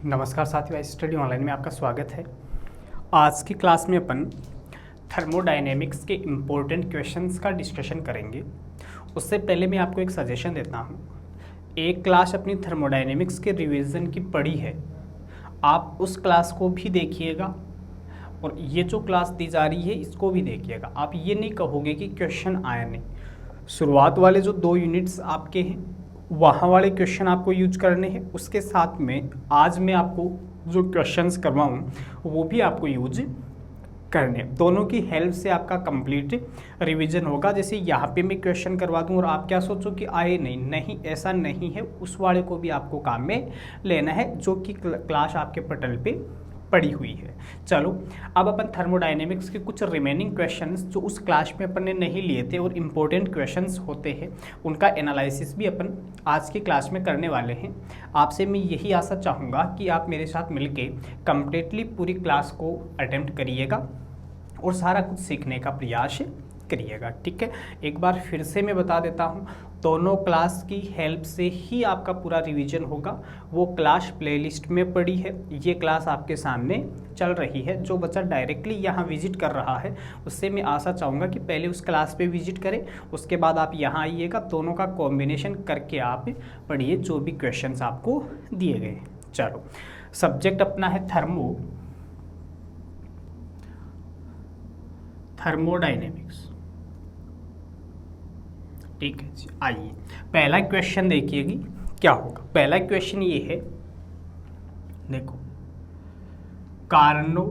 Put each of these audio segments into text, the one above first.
नमस्कार साथियों, study online में आपका स्वागत है। आज की क्लास में अपन थर्मोडायनेमिक्स के इम्पोर्टेंट क्वेश्चंस का डिस्कशन करेंगे। उससे पहले मैं आपको एक सजेशन देता हूँ। एक क्लास अपनी थर्मोडायनेमिक्स के रिवीजन की पड़ी है, आप उस क्लास को भी देखिएगा और ये जो क्लास दी जा रही है इसको भी देखिएगा। आप ये नहीं कहोगे कि क्वेश्चन आया नहीं। शुरुआत वाले जो 2 यूनिट्स आपके हैं वहाँ वाले क्वेश्चन आपको यूज करने हैं, उसके साथ में आज मैं आपको जो क्वेश्चंस करवाऊँ वो भी आपको यूज करने। दोनों की हेल्प से आपका कंप्लीट रिवीजन होगा। जैसे यहाँ पे मैं क्वेश्चन करवा दूँ और आप क्या सोचो कि आए नहीं, ऐसा नहीं है। उस वाले को भी आपको काम में लेना है जो कि क्लास आपके पटल पे पड़ी हुई है। चलो अब अपन थर्मोडायनेमिक्स के कुछ रिमेनिंग क्वेश्चंस जो उस क्लास में अपन ने नहीं लिए थे और इम्पोर्टेंट क्वेश्चंस होते हैं उनका एनालिसिस भी अपन आज की क्लास में करने वाले हैं। आपसे मैं यही आशा चाहूँगा कि आप मेरे साथ मिलके कंप्लीटली पूरी क्लास को अटेम्प्ट करिएगा और सारा कुछ सीखने का प्रयास करिएगा। ठीक है, एक बार फिर से मैं बता देता हूँ, दोनों क्लास की हेल्प से ही आपका पूरा रिवीजन होगा। वो क्लास प्लेलिस्ट में पड़ी है, ये क्लास आपके सामने चल रही है। जो बच्चा डायरेक्टली यहाँ विजिट कर रहा है उससे मैं आशा चाहूँगा कि पहले उस क्लास पे विजिट करें, उसके बाद आप यहाँ आइएगा, दोनों का कॉम्बिनेशन करके आप पढ़िए जो भी क्वेश्चंस आपको दिए गए। चलो, सब्जेक्ट अपना है थर्मोडायनेमिक्स। ठीक है जी, आइए पहला क्वेश्चन देखिएगी क्या होगा। पहला क्वेश्चन ये है, देखो, कार्नो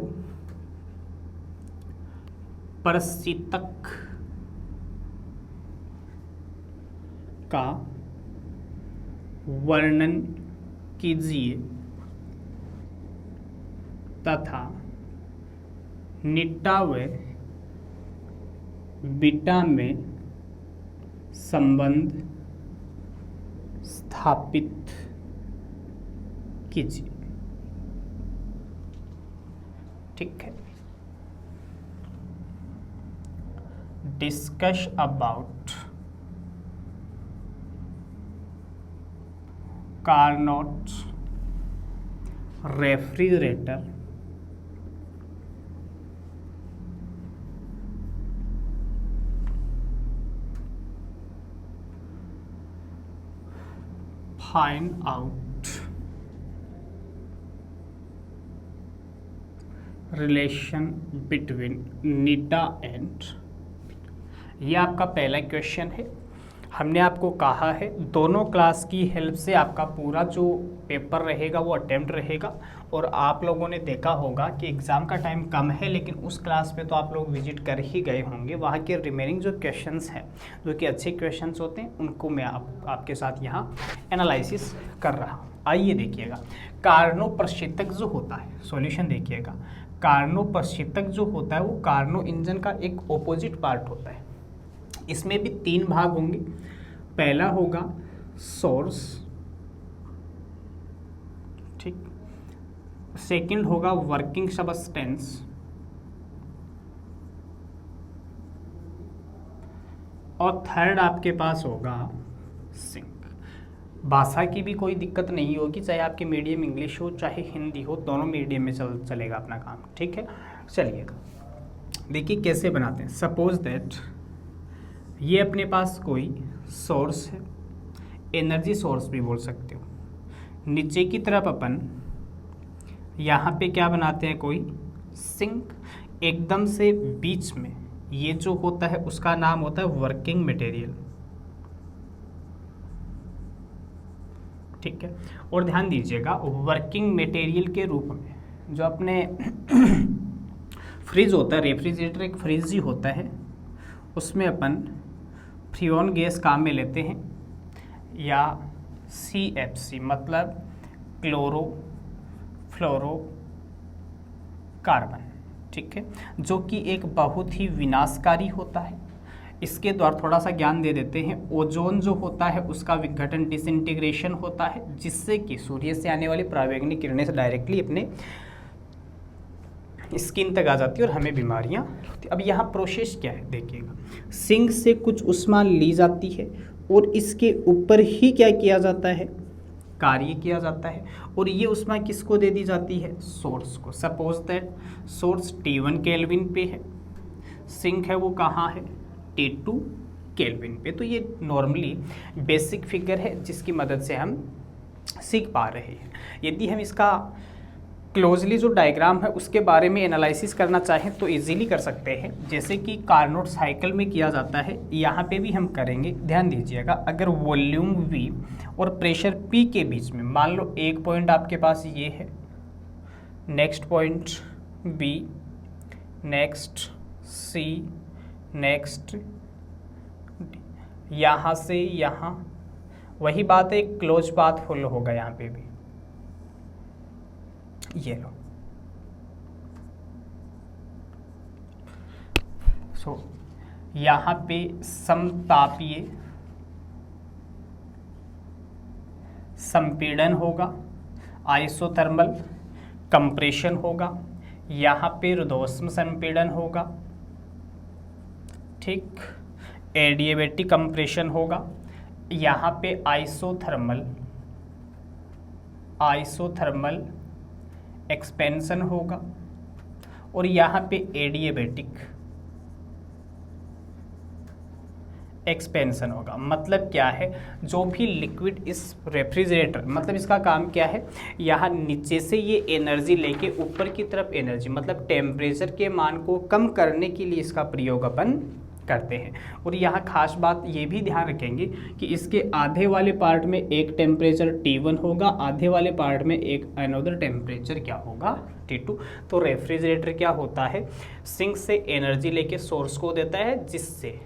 प्रशीतक का वर्णन कीजिए तथा निट्टा व बीटा में संबंध स्थापित कीजिए। ठीक है, discuss about Carnot refrigerator find out relation between nita and। ये आपका पहला क्वेश्चन है। हमने आपको कहा है दोनों क्लास की हेल्प से आपका पूरा जो पेपर रहेगा वो अटेम्प्ट रहेगा। और आप लोगों ने देखा होगा कि एग्ज़ाम का टाइम कम है, लेकिन उस क्लास पे तो आप लोग विजिट कर ही गए होंगे। वहाँ के रिमेनिंग जो क्वेश्चंस हैं जो कि अच्छे क्वेश्चंस होते हैं उनको मैं आपके साथ यहाँ एनालिसिस कर रहा हूँ। आइए देखिएगा, कार्नो प्रशीतक जो होता है, सॉल्यूशन देखिएगा। कार्नो प्रशीतक जो होता है वो कार्नो इंजन का एक ऑपोजिट पार्ट होता है। इसमें भी 3 भाग होंगे। पहला होगा सोर्स, ठीक, सेकंड होगा वर्किंग सबस्टेंस, और थर्ड आपके पास होगा सिंक। भाषा की भी कोई दिक्कत नहीं होगी, चाहे आपके मीडियम इंग्लिश हो चाहे हिंदी हो, दोनों मीडियम में चलेगा अपना काम। ठीक है, चलिएगा देखिए कैसे बनाते हैं। सपोज दैट ये अपने पास कोई सोर्स है, एनर्जी सोर्स भी बोल सकते हो। नीचे की तरफ अपन यहाँ पे क्या बनाते हैं, कोई सिंक। एकदम से बीच में ये जो होता है उसका नाम होता है वर्किंग मटेरियल। ठीक है, और ध्यान दीजिएगा वर्किंग मटेरियल के रूप में जो अपने फ्रिज होता है, रेफ्रिजरेटर एक फ्रिज ही होता है, उसमें अपन फ्रीऑन गैस काम में लेते हैं, या CFC मतलब क्लोरो फ्लोरो कार्बन। ठीक है, जो कि एक बहुत ही विनाशकारी होता है। इसके द्वारा थोड़ा सा ज्ञान दे देते हैं, ओजोन जो होता है उसका विघटन डिसइंटीग्रेशन होता है, जिससे कि सूर्य से आने वाली परावैंगनिक किरणें से डायरेक्टली अपने स्किन तक आ जाती है और हमें बीमारियां होती। अब यहाँ प्रोसेस क्या है देखिएगा, सिंक से कुछ ऊष्मा ली जाती है और इसके ऊपर ही क्या किया जाता है, कार्य किया जाता है और ये ऊष्मा किसको दे दी जाती है, सोर्स को। Suppose that source T1 kelvin पे है, सिंक है वो कहाँ है, T2 केल्विन पे। तो ये नॉर्मली बेसिक फिगर है जिसकी मदद से हम सीख पा रहे हैं। यदि हम इसका क्लोजली जो डायग्राम है उसके बारे में एनालिसिस करना चाहें तो इजीली कर सकते हैं, जैसे कि कार्नोट साइकिल में किया जाता है, यहाँ पे भी हम करेंगे। ध्यान दीजिएगा, अगर वॉल्यूम V और प्रेशर P के बीच में मान लो एक पॉइंट आपके पास ये है, next point B, next C, next D, यहाँ से यहाँ, वही बात है, क्लोज पाथ फुल होगा यहाँ पे भी। ये लो, यहाँ पे समतापीय संपीड़न होगा, आइसोथर्मल कंप्रेशन होगा, यहाँ पे रुद्धोष्म संपीड़न होगा, ठीक, एडियाबैटिक कंप्रेशन होगा, यहाँ पे आइसोथर्मल एक्सपेंशन होगा और यहाँ पे एडियाबैटिक एक्सपेंशन होगा। मतलब क्या है, जो भी लिक्विड इस रेफ्रिजरेटर, मतलब इसका काम क्या है, यहाँ नीचे से ये एनर्जी लेके ऊपर की तरफ एनर्जी, मतलब टेम्परेचर के मान को कम करने के लिए इसका प्रयोग अपन करते हैं। और यहाँ खास बात ये भी ध्यान रखेंगे कि इसके आधे वाले पार्ट में एक टेम्परेचर T1 होगा, आधे वाले पार्ट में एक अनदर टेम्परेचर क्या होगा, T2। तो रेफ्रिजरेटर क्या होता है, सिंक से एनर्जी लेके सोर्स को देता है, जिससे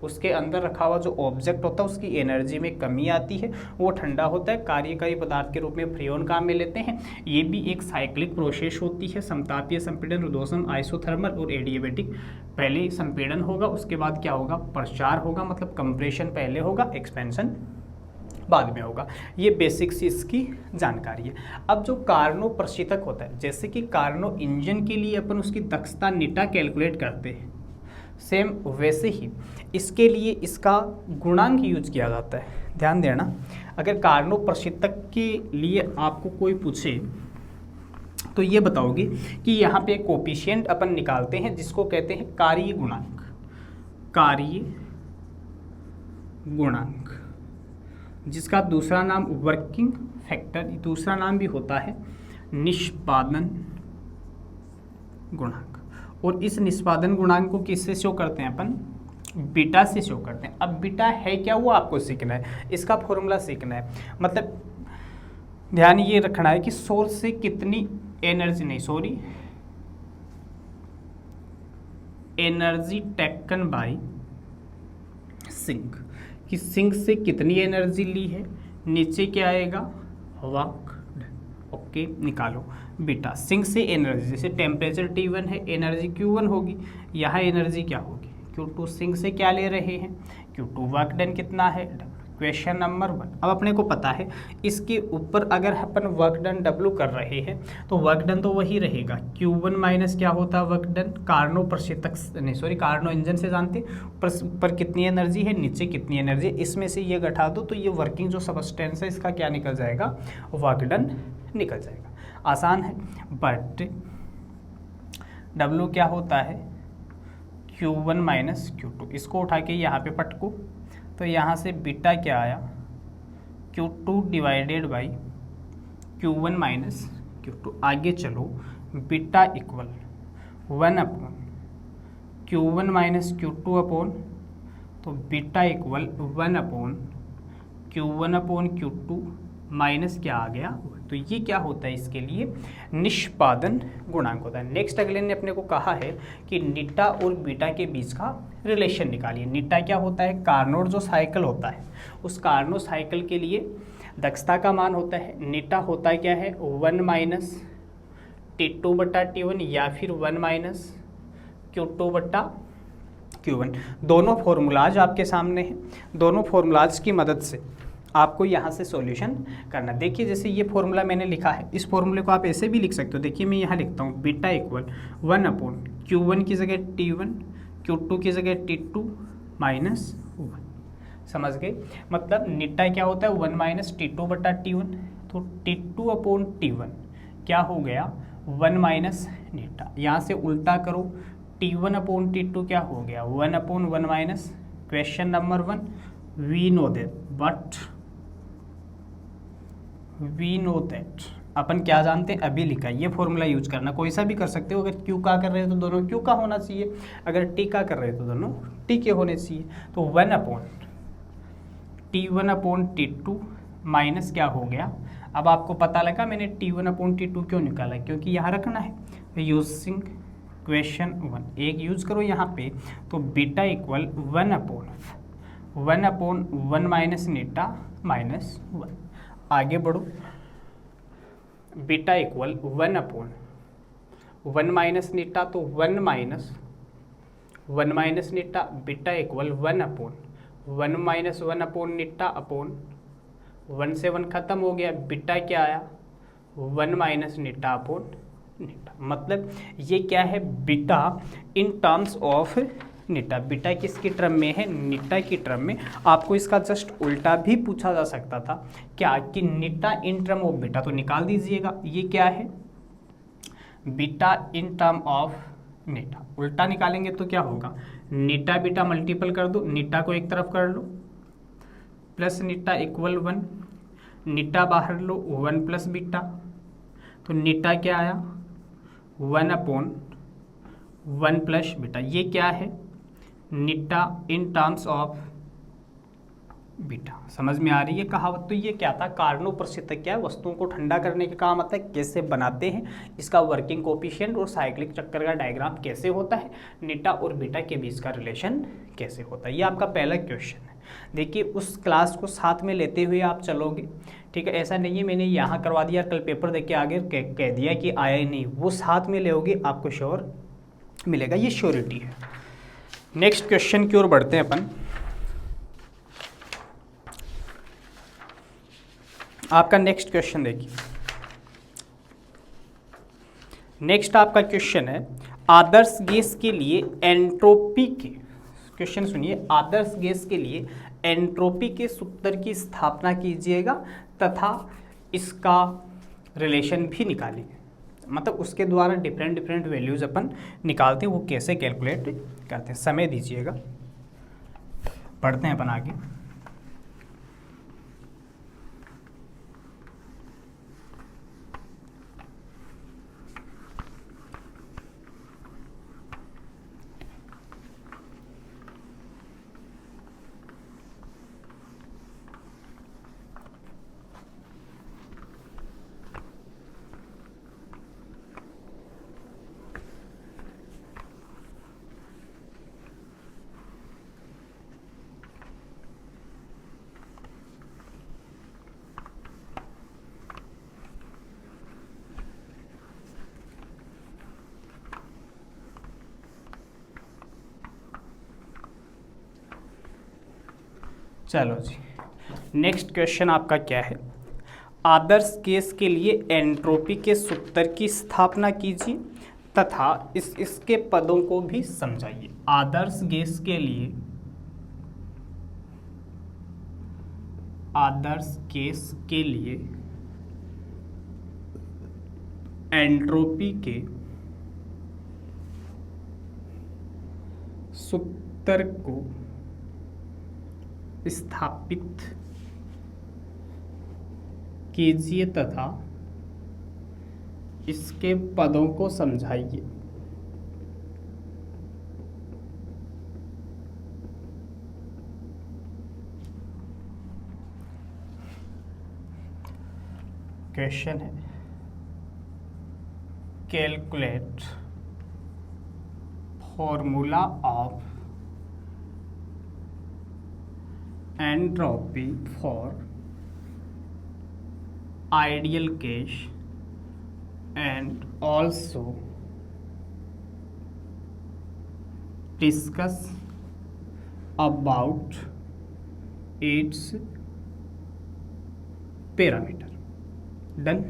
उसके अंदर रखा हुआ जो ऑब्जेक्ट होता है उसकी एनर्जी में कमी आती है, वो ठंडा होता है, कार्यकारी पदार्थ के रूप में फ्रीऑन काम में लेते हैं। ये भी एक साइक्लिक प्रोसेस होती है, समतापीय संपीड़न, रुद्धोष्म, आइसोथर्मल और एडियाबैटिक। पहले संपीड़न होगा, उसके बाद क्या होगा, प्रसार होगा, मतलब कंप्रेशन पहले होगा, एक्सपेंशन बाद में होगा। ये बेसिक सी इसकी जानकारी है। अब जो कार्नो प्रशीतक होता है, जैसे कि कार्नो इंजन के लिए अपन उसकी दक्षता नीटा कैलकुलेट करते हैं, सेम वैसे ही इसके लिए इसका गुणांक यूज किया जाता है। ध्यान देना, अगर कार्नो प्रशीतक के लिए आपको कोई पूछे तो ये बताओगे कि यहाँ पे कोफिशिएंट अपन निकालते हैं जिसको कहते हैं कार्य गुणांक। कार्य गुणांक, जिसका दूसरा नाम वर्किंग फैक्टर, दूसरा नाम भी होता है निष्पादन गुणांक। और इस निष्पादन गुणांक को किससे शो करते हैं अपन, बीटा से शो करते हैं। अब बीटा है क्या वो आपको सीखना है, इसका फॉर्मूला सीखना है। मतलब ध्यान ये रखना है कि सोर्स से कितनी एनर्जी, नहीं sorry, energy taken by sink, कि सिंक से कितनी एनर्जी ली है, नीचे क्या आएगा, वर्क, ओके, निकालो बीटा। सिंक से एनर्जी, जैसे टेम्परेचर T1 है, एनर्जी Q1 होगी, यहाँ एनर्जी क्या होगी, Q2। सिंक से क्या ले रहे हैं, Q2। वर्क डन कितना है, क्वेश्चन नंबर 1। अब अपने को पता है इसके ऊपर अगर अपन वर्क डन W कर रहे हैं तो वर्क डन तो वही रहेगा, Q1 माइनस क्या होता है, वर्क डन कार्नो प्रशीतक, नहीं सॉरी, कार्नो इंजन से जानते पर कितनी एनर्जी है, नीचे कितनी एनर्जी है, इसमें से ये घटा दो तो ये वर्किंग जो सबस्टेंस है इसका क्या निकल जाएगा, वर्क डन निकल जाएगा। आसान है, बट W क्या होता है, Q1 माइनस Q2। इसको उठा के यहाँ पे पटको तो यहाँ से बीटा क्या आया, Q2 divided by Q1 minus Q2। आगे चलो, beta equal 1 upon Q1 minus Q2 upon, तो beta equal 1 upon Q1 upon Q2 minus क्या आ गया, तो ये क्या होता है, इसके लिए निष्पादन गुणांक होता है। नेक्स्ट अगले ने अपने को कहा है कि नीटा और बीटा के बीच का रिलेशन निकालिए। नीटा क्या होता है, कार्नोट जो साइकिल होता है उस कार्नोट साइकिल के लिए दक्षता का मान होता है। नीटा होता है क्या है, 1 माइनस T2 बटा T1 या फिर 1 माइनस Q2 बटा Q1। दोनों फॉर्मूलाज आपके सामने हैं, दोनों फॉर्मूलाज की मदद से आपको यहाँ से सॉल्यूशन करना। देखिए जैसे ये फॉर्मूला मैंने लिखा है, इस फॉर्मूले को आप ऐसे भी लिख सकते हो। देखिए मैं यहाँ लिखता हूँ बीटा इक्वल 1 अपॉन Q1 की जगह T1, Q2 की जगह T2 माइनस 1। समझ गए, मतलब नीटा क्या होता है, 1 माइनस T2 बटा T1 तो T2 अपॉन T1 क्या हो गया 1 माइनस नीटा। यहाँ से उल्टा करो, T1 अपॉन T2 क्या हो गया 1 upon 1 minus. Question number 1, we know that अपन क्या जानते हैं, अभी लिखा है। ये फॉर्मूला यूज करना, कोई सा भी कर सकते हो। अगर क्यू का कर रहे हो तो दोनों क्यू का होना चाहिए, अगर टी का कर रहे हो तो दोनों टी के होने चाहिए। तो 1 upon T1 upon T2 minus क्या हो गया। अब आपको पता लगा मैंने T1 अपॉन T2 क्यों निकाला, क्योंकि यहाँ रखना है। यूजिंग क्वेश्चन 1 एक यूज करो यहाँ पे, तो बीटा इक्वल 1 अपॉन 1 माइनस नीटा माइनस 1। आगे बढ़ो, बीटा इक्वल 1 अपॉन 1 माइनस नीटा, तो 1 माइनस नीटा। Beta equal 1 upon 1 minus 1 upon नीटा अपॉन 1 से 1 खत्म हो गया। बीटा क्या आया 1 माइनस नीटा अपॉन नीटा। मतलब ये क्या है, beta in terms of Neeta. Beta किसकी टर्म में है, नीटा की टर्म में। आपको इसका जस्ट उल्टा भी पूछा जा सकता था क्या, कि नीटा इन टर्म ऑफ बीटा, तो निकाल दीजिएगा। ये क्या है, बीटा इन टर्म ऑफ नीटा। उल्टा निकालेंगे तो क्या होगा, नीटा बीटा मल्टीपल कर दो, नीटा को एक तरफ कर लो, प्लस नीटा इक्वल 1, नीटा बाहर लो 1 प्लस बीटा, तो नीटा क्या आया 1 अपॉन 1 प्लस बीटा। ये क्या है, नीटा इन टर्म्स ऑफ बीटा। समझ में आ रही है कहावत। तो ये क्या था, कार्नो प्रशीतक क्या है, वस्तुओं को ठंडा करने के काम आता है। कैसे बनाते हैं, इसका वर्किंग कोफिशिएंट और साइक्लिक चक्कर का डायग्राम कैसे होता है, नीटा और बीटा के बीच का रिलेशन कैसे होता है। ये आपका पहला क्वेश्चन है। देखिए उस क्लास को साथ में लेते हुए आप चलोगे, ठीक है। ऐसा नहीं है मैंने यहाँ करवा दिया, कल पेपर देके आगे कह दिया कि आया ही नहीं, वो साथ में लेोगे आपको श्योर मिलेगा, ये श्योरिटी है। नेक्स्ट क्वेश्चन की ओर बढ़ते हैं अपन। आपका नेक्स्ट क्वेश्चन देखिए, नेक्स्ट आपका क्वेश्चन है आदर्श गैस के लिए एंट्रोपी के, क्वेश्चन सुनिए, आदर्श गैस के लिए एंट्रोपी के सूत्र की स्थापना कीजिएगा तथा इसका रिलेशन भी निकालिए। मतलब उसके द्वारा डिफरेंट वैल्यूज अपन निकालते हैं, वो कैसे कैलकुलेट करते हैं। समय दीजिएगा, पढ़ते हैं अपन आगे। चलो जी, नेक्स्ट क्वेश्चन आपका क्या है, आदर्श गैस के लिए एंट्रोपी के सूत्र की स्थापना कीजिए तथा इसके पदों को भी समझाइए। आदर्श गैस के लिए, आदर्श गैस के लिए एंट्रोपी के सूत्र को स्थापित कीजिए तथा इसके पदों को समझाइए। क्वेश्चन है calculate formula of entropy for ideal case and also discuss about its parameter। Done.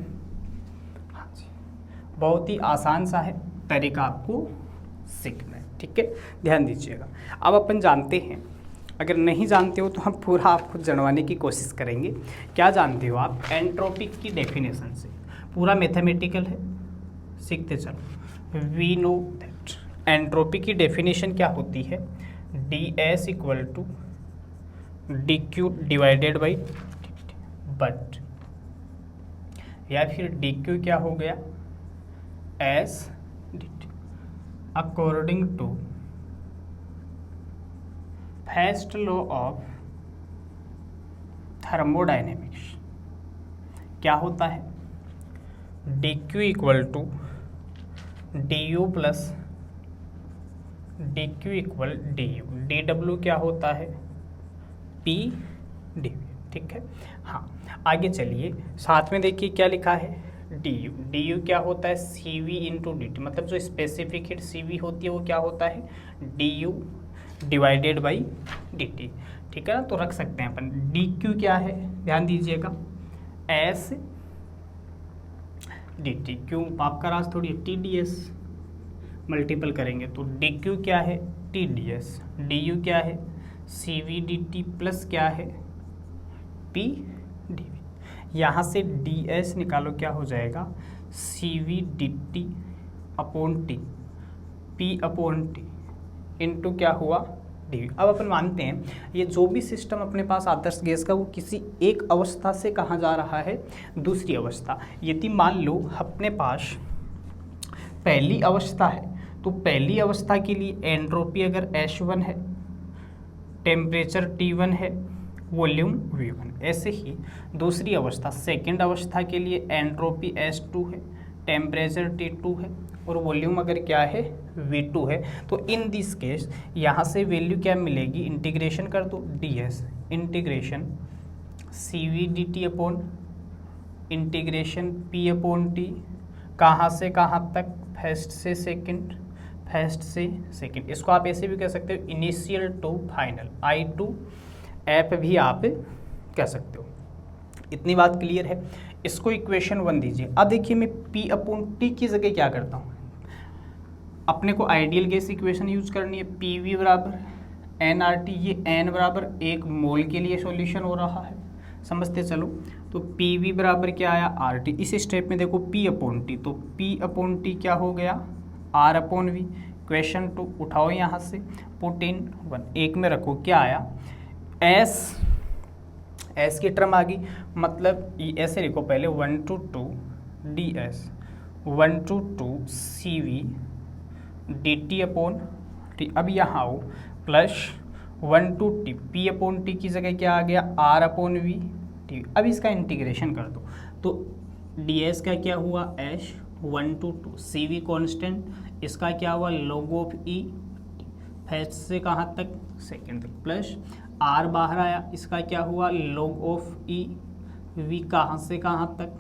हाँ जी, बहुत ही आसान सा है, तरीका आपको सीखना है, ठीक है, ध्यान दीजिएगा। अब अपन जानते हैं अगर नहीं जानते हो तो हम पूरा आपको जनवाने की कोशिश करेंगे। क्या जानते हो आप एंट्रोपी की डेफिनेशन से? पूरा मैथमेटिकल है, सीखते चलो। वी नो दैट एंट्रोपी की डेफिनेशन क्या होती है? ds equal to D Q divided by but, या फिर डी क्यू क्या हो गया? S according to first law of thermodynamics क्या होता है? D Q equal to D U plus D Q equal D U, D W क्या होता है? पी डी वी, ठीक है। हाँ, आगे चलिए, साथ में देखिए क्या लिखा है? डी यू, डी यू क्या होता है? C we into D T, मतलब जो स्पेसिफिक हीट सी वी होती है वो क्या होता है? D you divided by D T, ठीक है ना। तो रख सकते हैं अपन। डी क्यू क्या है? ध्यान दीजिएगा, एस डी टी, क्यों आपका राज थोड़ी टी डी एस मल्टीपल करेंगे तो डी क्यू क्या है? T D S, D U क्या है? C V D T plus क्या है? P D V. यहाँ से डी एस निकालो, क्या हो जाएगा? C V D T upon T, P upon T into क्या हुआ? D V. अब अपन मानते हैं ये जो भी सिस्टम अपने पास आदर्श गैस का वो किसी एक अवस्था से कहाँ जा रहा है? दूसरी अवस्था। यदि मान लो अपने पास पहली अवस्था है तो पहली अवस्था के लिए एंट्रोपी अगर H1 है, टेम्परेचर T1 है, वॉल्यूम V1। ऐसे ही दूसरी अवस्था सेकंड अवस्था के लिए एंट्रोपी H2 है, टेम्परेचर T2 है और वॉल्यूम अगर क्या है? V2 है। तो इन दिस केस यहाँ से वैल्यू क्या मिलेगी? इंटीग्रेशन कर दो, ds integration CV dt upon integration P upon T, कहाँ से कहाँ तक? फर्स्ट से सेकंड, फर्स्ट से सेकंड। इसको आप ऐसे भी कह सकते हो, initial to final, I to F भी आप कह सकते हो। इतनी बात क्लियर है। इसको इक्वेशन 1 दीजिए। अब देखिए मैं P अपॉन T की जगह क्या करता हूँ? अपने को आइडियल गैस इक्वेशन यूज करनी है। PV बराबर nRT, ये n बराबर 1 मोल के लिए सॉल्यूशन हो रहा है, समझते चलो। तो PV बराबर क्या आया? RT। इस स्टेप में देखो P अपॉन T, तो P अपॉन T क्या हो गया? R upon V। क्वेश्चन 2 उठाओ यहाँ से, पुट इन 1, एक में रखो, क्या आया? S की टर्म आ गई, मतलब ऐसे लिखो पहले 1 to 2 DS, 1 to 2 CV DT upon T। अब यहाँ आओ, plus 1 to T, P upon T की जगह क्या आ गया? R upon V T। अब इसका इंटीग्रेशन कर दो, तो DS का क्या हुआ? H 1 to 2, CV कॉन्स्टेंट, इसका क्या हुआ? लॉग ऑफ E, फर्स्ट से कहाँ तक? सेकंड तक, प्लस R बाहर आया, इसका क्या हुआ? लॉग ऑफ E, V कहाँ से कहाँ तक?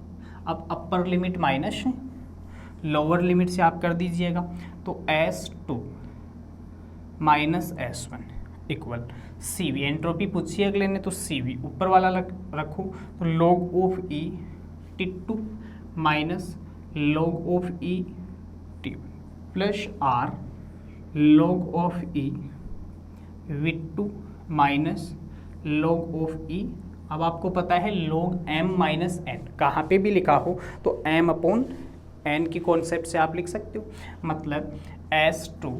अब upper limit minus lower limit से आप कर दीजिएगा, तो S2 minus S1 equal CV। Entropy पूछिए अगले ने तो CV ऊपर वाला रखो, तो log of E T2 minus log of E T1 plus R log of E V2 minus log of E। अब आपको पता है लॉग M माइनस N, कहाँ पे भी लिखा हो तो M अपॉन N की कॉन्सेप्ट से आप लिख सकते हो, मतलब S2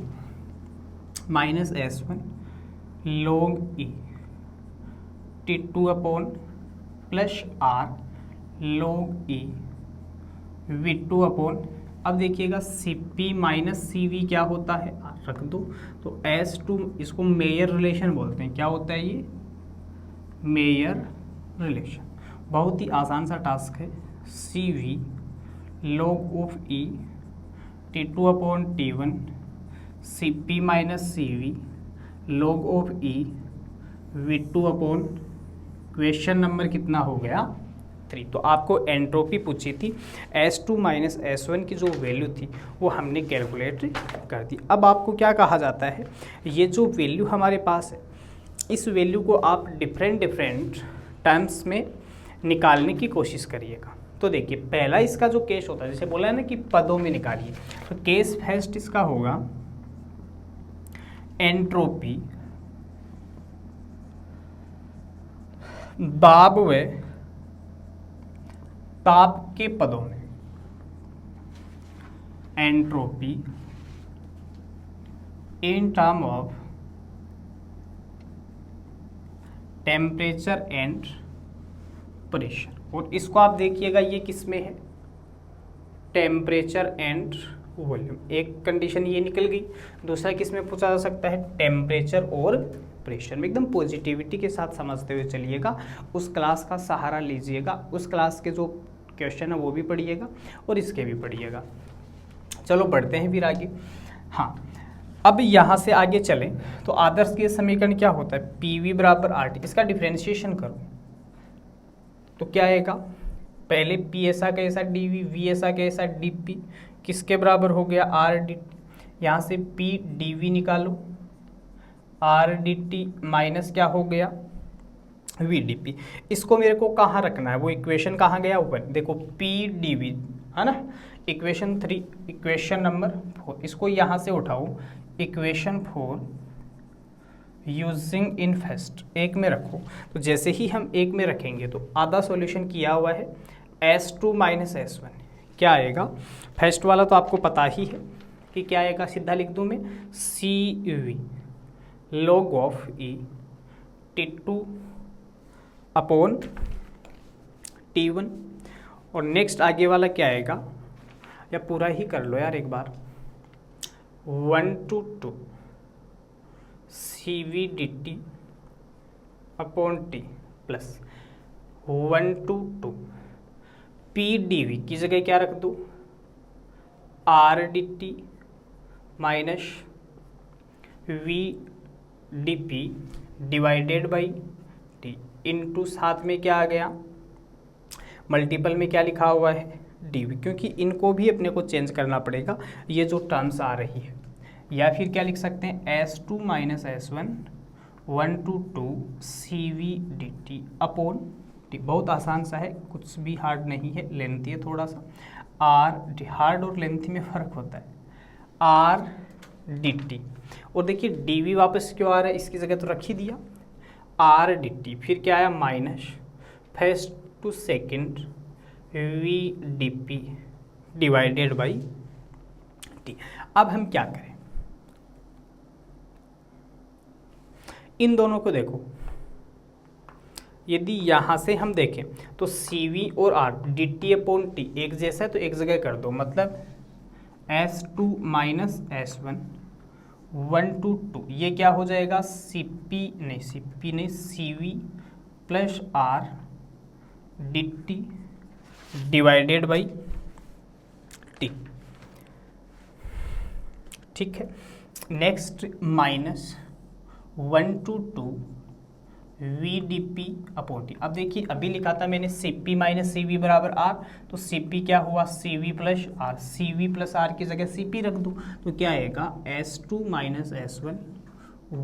minus S1 log E T2 upon plus R log E V2 upon, अब देखिएगा CP माइनस CV क्या होता है? रख दो, तो S2 इसको मेयर रिलेशन बोलते हैं। क्या होता है ये? Mayor relation. बहुत ही आसान सा टास्क है। CV log of E T2 upon T1 CP minus CV log of E V2 upon, question number कितना हो गया? 3। तो आपको एंट्रोपी पूछी थी, S2 माइनस S1 की जो वैल्यू थी वो हमने कैलकुलेट कर दी। अब आपको क्या कहा जाता है? ये जो वैल्यू हमारे पास है, इस वैल्यू को आप डिफरेंट टर्म्स में निकालने की कोशिश करिएगा। तो देखिए पहला इसका जो केस होता है, जैसे बोला है ना कि पदों में निकालिए, तो केस फर्स्ट इसका होगा एंट्रोपी दाब व ताप के पदों में entropy in term of temperature and pressure. और इसको आप देखिएगा ये किस में है, टेम्परेचर एंड वॉल्यूम। एक कंडीशन ये निकल गई, दूसरा किस में पूछा जा सकता है, टेम्परेचर और प्रेशर में। एकदम पॉजिटिविटी के साथ समझते हुए चलिएगा, उस क्लास का सहारा लीजिएगा, उस क्लास के जो क्वेश्चन है वो भी पढ़िएगा और इसके भी पढ़िएगा। चलो बढ़ते हैं फिर आगे। हाँ, अब यहाँ से आगे चलें तो आदर्श गैस समीकरण क्या होता है, PV बराबर RT। इसका डिफ्रेंशिएशन करो तो क्या आएगा, पहले P ऐसा कैसा dV, V ऐसा कैसा dP, किसके बराबर हो गया RDT। यहाँ से P dV निकालो, RDT माइनस क्या हो गया VDP। इसको मेरे को कहाँ रखना है, वो इक्वेशन कहाँ गया ऊपर, देखो P dV है ना, इक्वेशन 3, इक्वेशन नंबर 4। इसको यहाँ से उठाओ, इक्वेशन 4 यूजिंग इन फर्स्ट, एक में रखो। तो जैसे ही हम एक में रखेंगे तो आधा सॉल्यूशन किया हुआ है, S2 माइनस S1 क्या आएगा, फर्स्ट वाला तो आपको पता ही है कि क्या आएगा, सीधा लिख दूँ मैं, CV log of E T2 upon T1। और नेक्स्ट आगे वाला क्या आएगा, या पूरा ही कर लो यार एक बार, 1 to 2 CV dt upon T plus 1 to 2 P dV की जगह क्या रख दो, R dt minus V dP divided by T into साथ में क्या आ गया, मल्टीपल में क्या लिखा हुआ है dV, क्योंकि इनको भी अपने को चेंज करना पड़ेगा, ये जो टर्म्स आ रही है। या फिर क्या लिख सकते हैं, S2 minus S1 1 to 2 CV dt upon T। बहुत आसान सा है, कुछ भी हार्ड नहीं है, लेंथी है थोड़ा सा। R हार्ड और लेंथी में फ़र्क होता है, R dt। और देखिए dV वापस क्यों आ रहा है, इसकी जगह तो रख ही दिया, R dt, फिर क्या आया minus first to second V dP divided by T। अब हम क्या करें, इन दोनों को देखो, यदि यहाँ से हम देखें तो CV और R dt अपॉन T एक जैसा है तो एक जगह कर दो, मतलब S2 माइनस S1 1 to 2 ये क्या हो जाएगा, CP नहीं CV plus R dt divided by T। ठीक है, next minus 1 to 2 VDP upon T। अब देखिए अभी लिखा था मैंने CP माइनस CV बराबर R, तो CP क्या हुआ, CV plus R, CV plus R की जगह CP रख दूँ तो क्या आएगा, S2 minus S1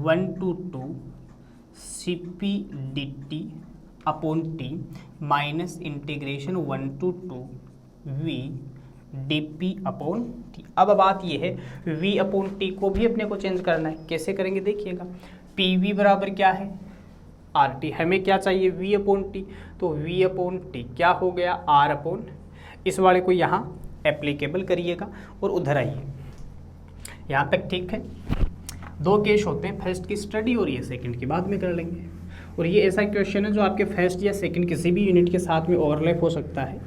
1 to 2 CP dt upon T minus integration 1 to 2 V dP upon T। अब बात ये है, V अपॉन T को भी अपने को चेंज करना है, कैसे करेंगे देखिएगा, PV बराबर क्या है RT, हमें क्या चाहिए V अपॉन T, तो V अपॉन T क्या हो गया R अपॉन, इस वाले को यहाँ एप्लीकेबल करिएगा और उधर आइए। यहाँ तक ठीक है, दो केस होते हैं, फर्स्ट की स्टडी और ये सेकंड की बाद में कर लेंगे। और ये ऐसा क्वेश्चन है जो आपके फर्स्ट या सेकंड किसी भी यूनिट के साथ में ओवरलैप हो सकता है।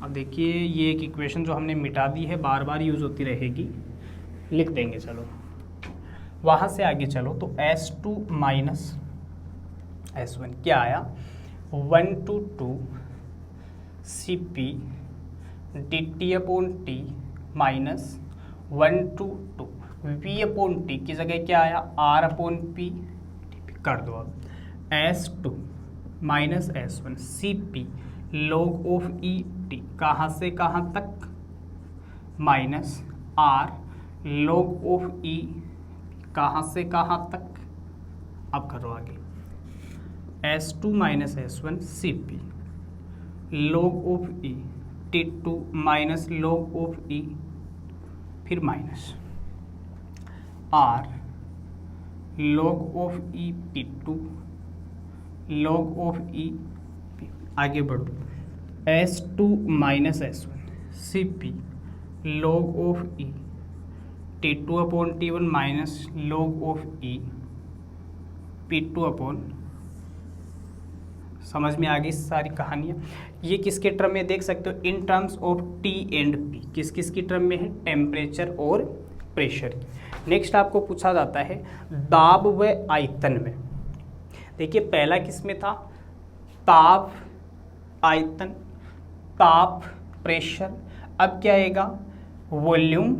अब देखिए ये एक इक्वेशन जो हमने मिटा दी है, बार बार यूज़ होती रहेगी, लिख देंगे। चलो वहाँ से आगे चलो, तो S2 माइनस S1 क्या आया, 1 to 2 CP dt upon T minus 1 to 2 V upon T की जगह क्या आया, R अपॉन P कर दो। अब S2 minus S1 CP log of E T कहाँ से कहाँ तक, minus R log of E कहाँ से कहाँ तक। अब करो आगे, S2 minus S1 CP log of E T2 minus log of E, फिर minus R log of E T2 log of E. आगे बढ़ो, S2 minus S1 CP log of E, T2 upon T1 minus log of E P2 upon. समझ में आ गई सारी कहानियाँ। ये किसके टर्म में देख सकते हो, in terms of T and P। किस किस की टर्म में है, टेम्परेचर और प्रेशर। नेक्स्ट आपको पूछा जाता है दाब व आयतन में। देखिए पहला किस में था, ताप आयतन, ताप प्रेशर। अब क्या आएगा, वॉल्यूम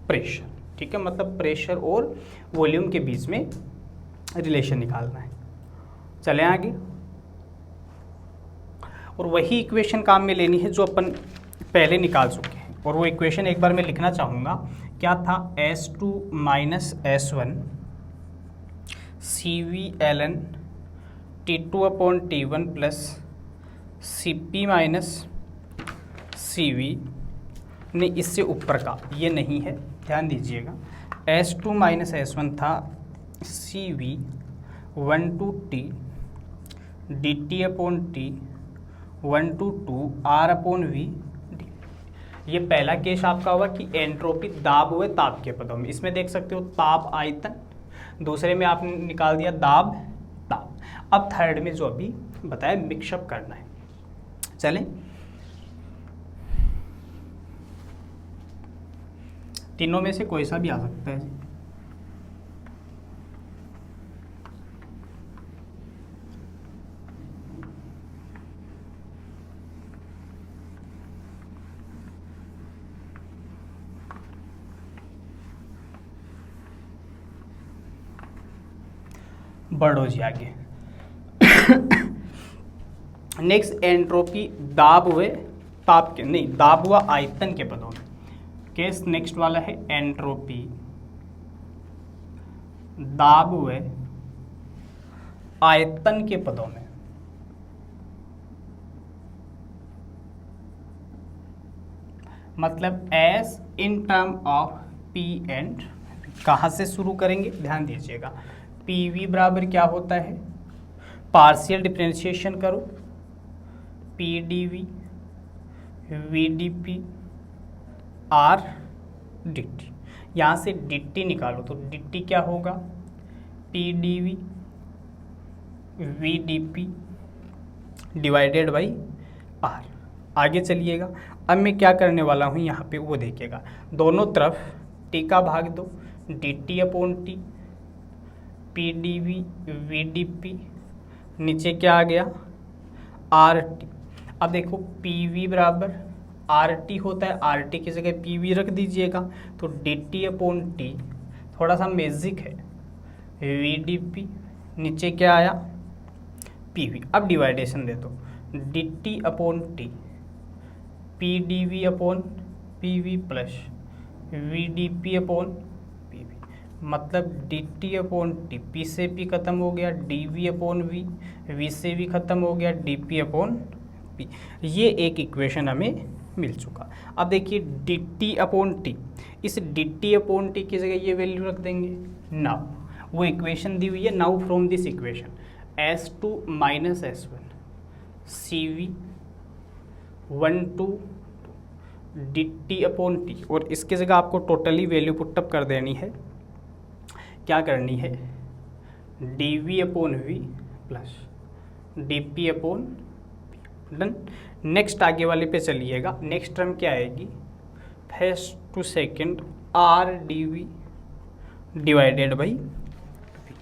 प्रेशर। ठीक है, मतलब प्रेशर और वॉल्यूम के बीच में रिलेशन निकालना है। चले आगे, और वही इक्वेशन काम में लेनी है जो अपन पहले निकाल चुके हैं। और वो इक्वेशन एक बार मैं लिखना चाहूँगा, क्या था, S2 minus S1 CVln T2 upon T1 plus CP minus CV ने इससे ऊपर का ये नहीं है, ध्यान दीजिएगा। S2 माइनस S1 था CV 1 to T dt upon T 1 to 2 R upon V। ये पहला केस आपका हुआ कि एंट्रोपी दाब हुए ताप के पदों में। इसमें देख सकते हो ताप आयतन, दूसरे में आपने निकाल दिया दाब ताप। अब थर्ड में जो अभी बताया मिक्सअप करना है। चलें, तीनों में से कोई सा भी आ सकता है जी। बढ़ो जी आगे। नेक्स्ट एंट्रोपी दाब हुए ताप के, नहीं दाब हुआ आयतन के पदों में। केस नेक्स्ट वाला है एंट्रोपी दाब हुए आयतन के पदों में। मतलब S in term of P and, कहाँ से शुरू करेंगे, ध्यान दीजिएगा। PV बराबर क्या होता है, पार्शियल डिफरेंशिएशन करो, PdV VdP R dt। यहाँ से dt निकालो तो dt क्या होगा, PdV VdP divided by R। आगे चलिएगा, अब मैं क्या करने वाला हूँ यहाँ पे वो देखिएगा। दोनों तरफ t का भाग दो, dt upon t PdV VdP, नीचे क्या आ गया RT। अब देखो PV बराबर RT होता है, RT की जगह PV रख दीजिएगा तो dt अपॉन T, थोड़ा सा मैजिक है, VdP, नीचे क्या आया PV। अब डिवाइडेशन दे दो, dt upon T PdV upon PV plus VdP upon PV। मतलब dt अपॉन T, P से P खत्म हो गया, dV अपॉन V से V खत्म हो गया, dP अपॉन P। ये एक इक्वेशन हमें मिल चुका। अब देखिए dt अपॉन T, इस dt अपॉन T की जगह ये वैल्यू रख देंगे। नाउ वो इक्वेशन दी हुई है, now from this equation S2 minus S1 CV 1 to dt upon T, और इसकी जगह आपको टोटली वैल्यू पुटअप कर देनी है। क्या करनी है, dV upon V plus dP upon P। Done. Next आगे वाले पे चलिएगा। नेक्स्ट टर्म क्या आएगी, first to second R dV divided by P।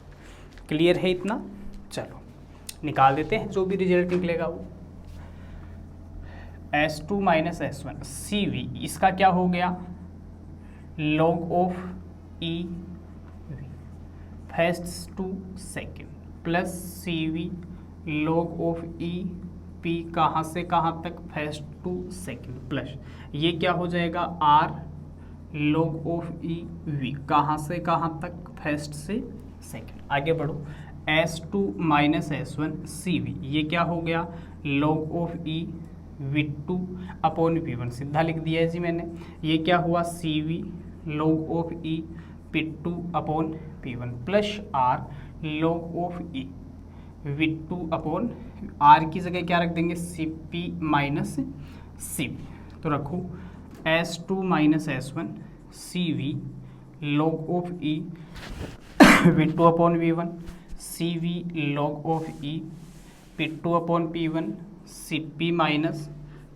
Clear है इतना, चलो निकाल देते हैं जो भी रिजल्ट निकलेगा वो। S2 माइनस S1 CV, इसका क्या हो गया, log of E V first to second plus CV log of E P, कहाँ से कहाँ तक, फर्स्ट टू सेकेंड, प्लस ये क्या हो जाएगा R log of E V, कहाँ से कहाँ तक, फर्स्ट से सेकेंड। आगे बढ़ो, S2 माइनस S1 CV, ये क्या हो गया log of E V2 upon V1, सीधा लिख दिया है जी मैंने। ये क्या हुआ CV log of E P2 upon P1 plus R log of E V2 upon R की जगह क्या रख देंगे, Cp माइनस Cv, तो रखो S2 minus S1 Cv log of E V2 upon V1 Cv log of E P2 upon P1 Cp minus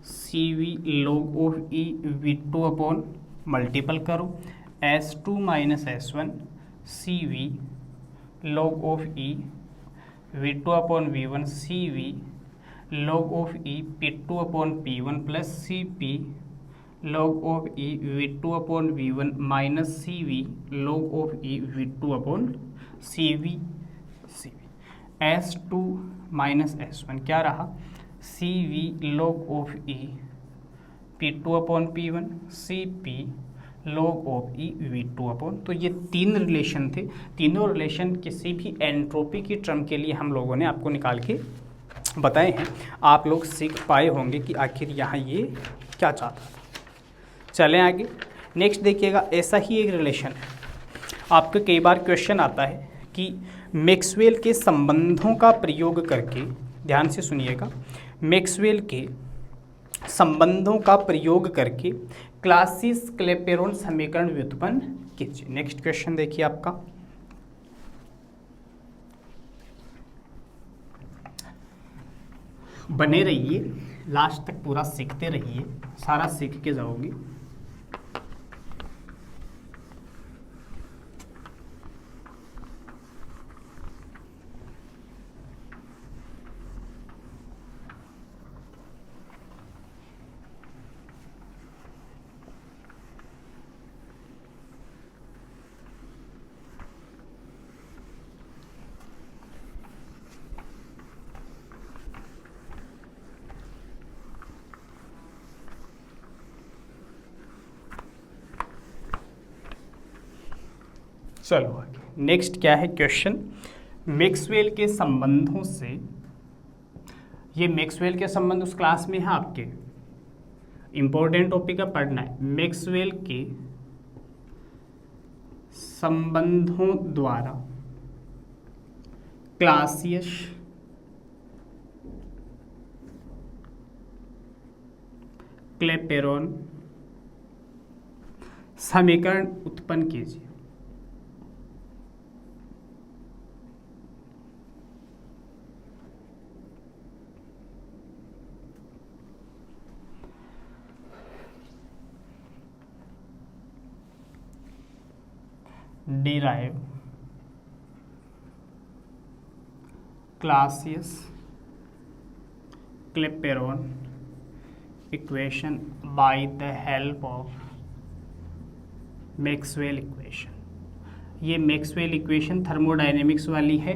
Cv log of E V2 upon multiple करो S2 minus S1 Cv log of E V2 upon V1 Cv log of E P2 upon P1 plus Cp log of E V2 upon V1 minus Cv log of E V2 upon Cv S2 minus S1 क्या रहा, Cv log of E P2 upon P1 Cp log of E V2 upon, तो ये तीन relation थे। तीनों relation किसी भी entropy की टर्म के लिए हम लोगों ने आपको निकाल के बताए हैं। आप लोग सीख पाए होंगे कि आखिर यहाँ ये क्या चाहता था। चलें आगे। नेक्स्ट देखिएगा, ऐसा ही एक रिलेशन है, आपके कई बार क्वेश्चन आता है कि मैक्सवेल के संबंधों का प्रयोग करके, ध्यान से सुनिएगा, मैक्सवेल के संबंधों का प्रयोग करके क्लासिस क्लेपेरॉन समीकरण व्युत्पन्न कीजिए। नेक्स्ट क्वेश्चन देखिए आपका, बने रहिए, लास्ट तक पूरा सीखते रहिए, सारा सीख के जाओगे। चलो आगे। नेक्स्ट क्या है क्वेश्चन, मैक्सवेल के संबंधों से, ये मैक्सवेल के संबंध उस क्लास में है आपके, इंपॉर्टेंट टॉपिक है, पढ़ना है। मैक्सवेल के संबंधों द्वारा क्लासियस क्लेपेरॉन समीकरण उत्पन्न कीजिए। derive Clausius Clapeyron equation by the help of Maxwell equation. ये मैक्सवेल इक्वेशन थर्मोडायनेमिक्स वाली है,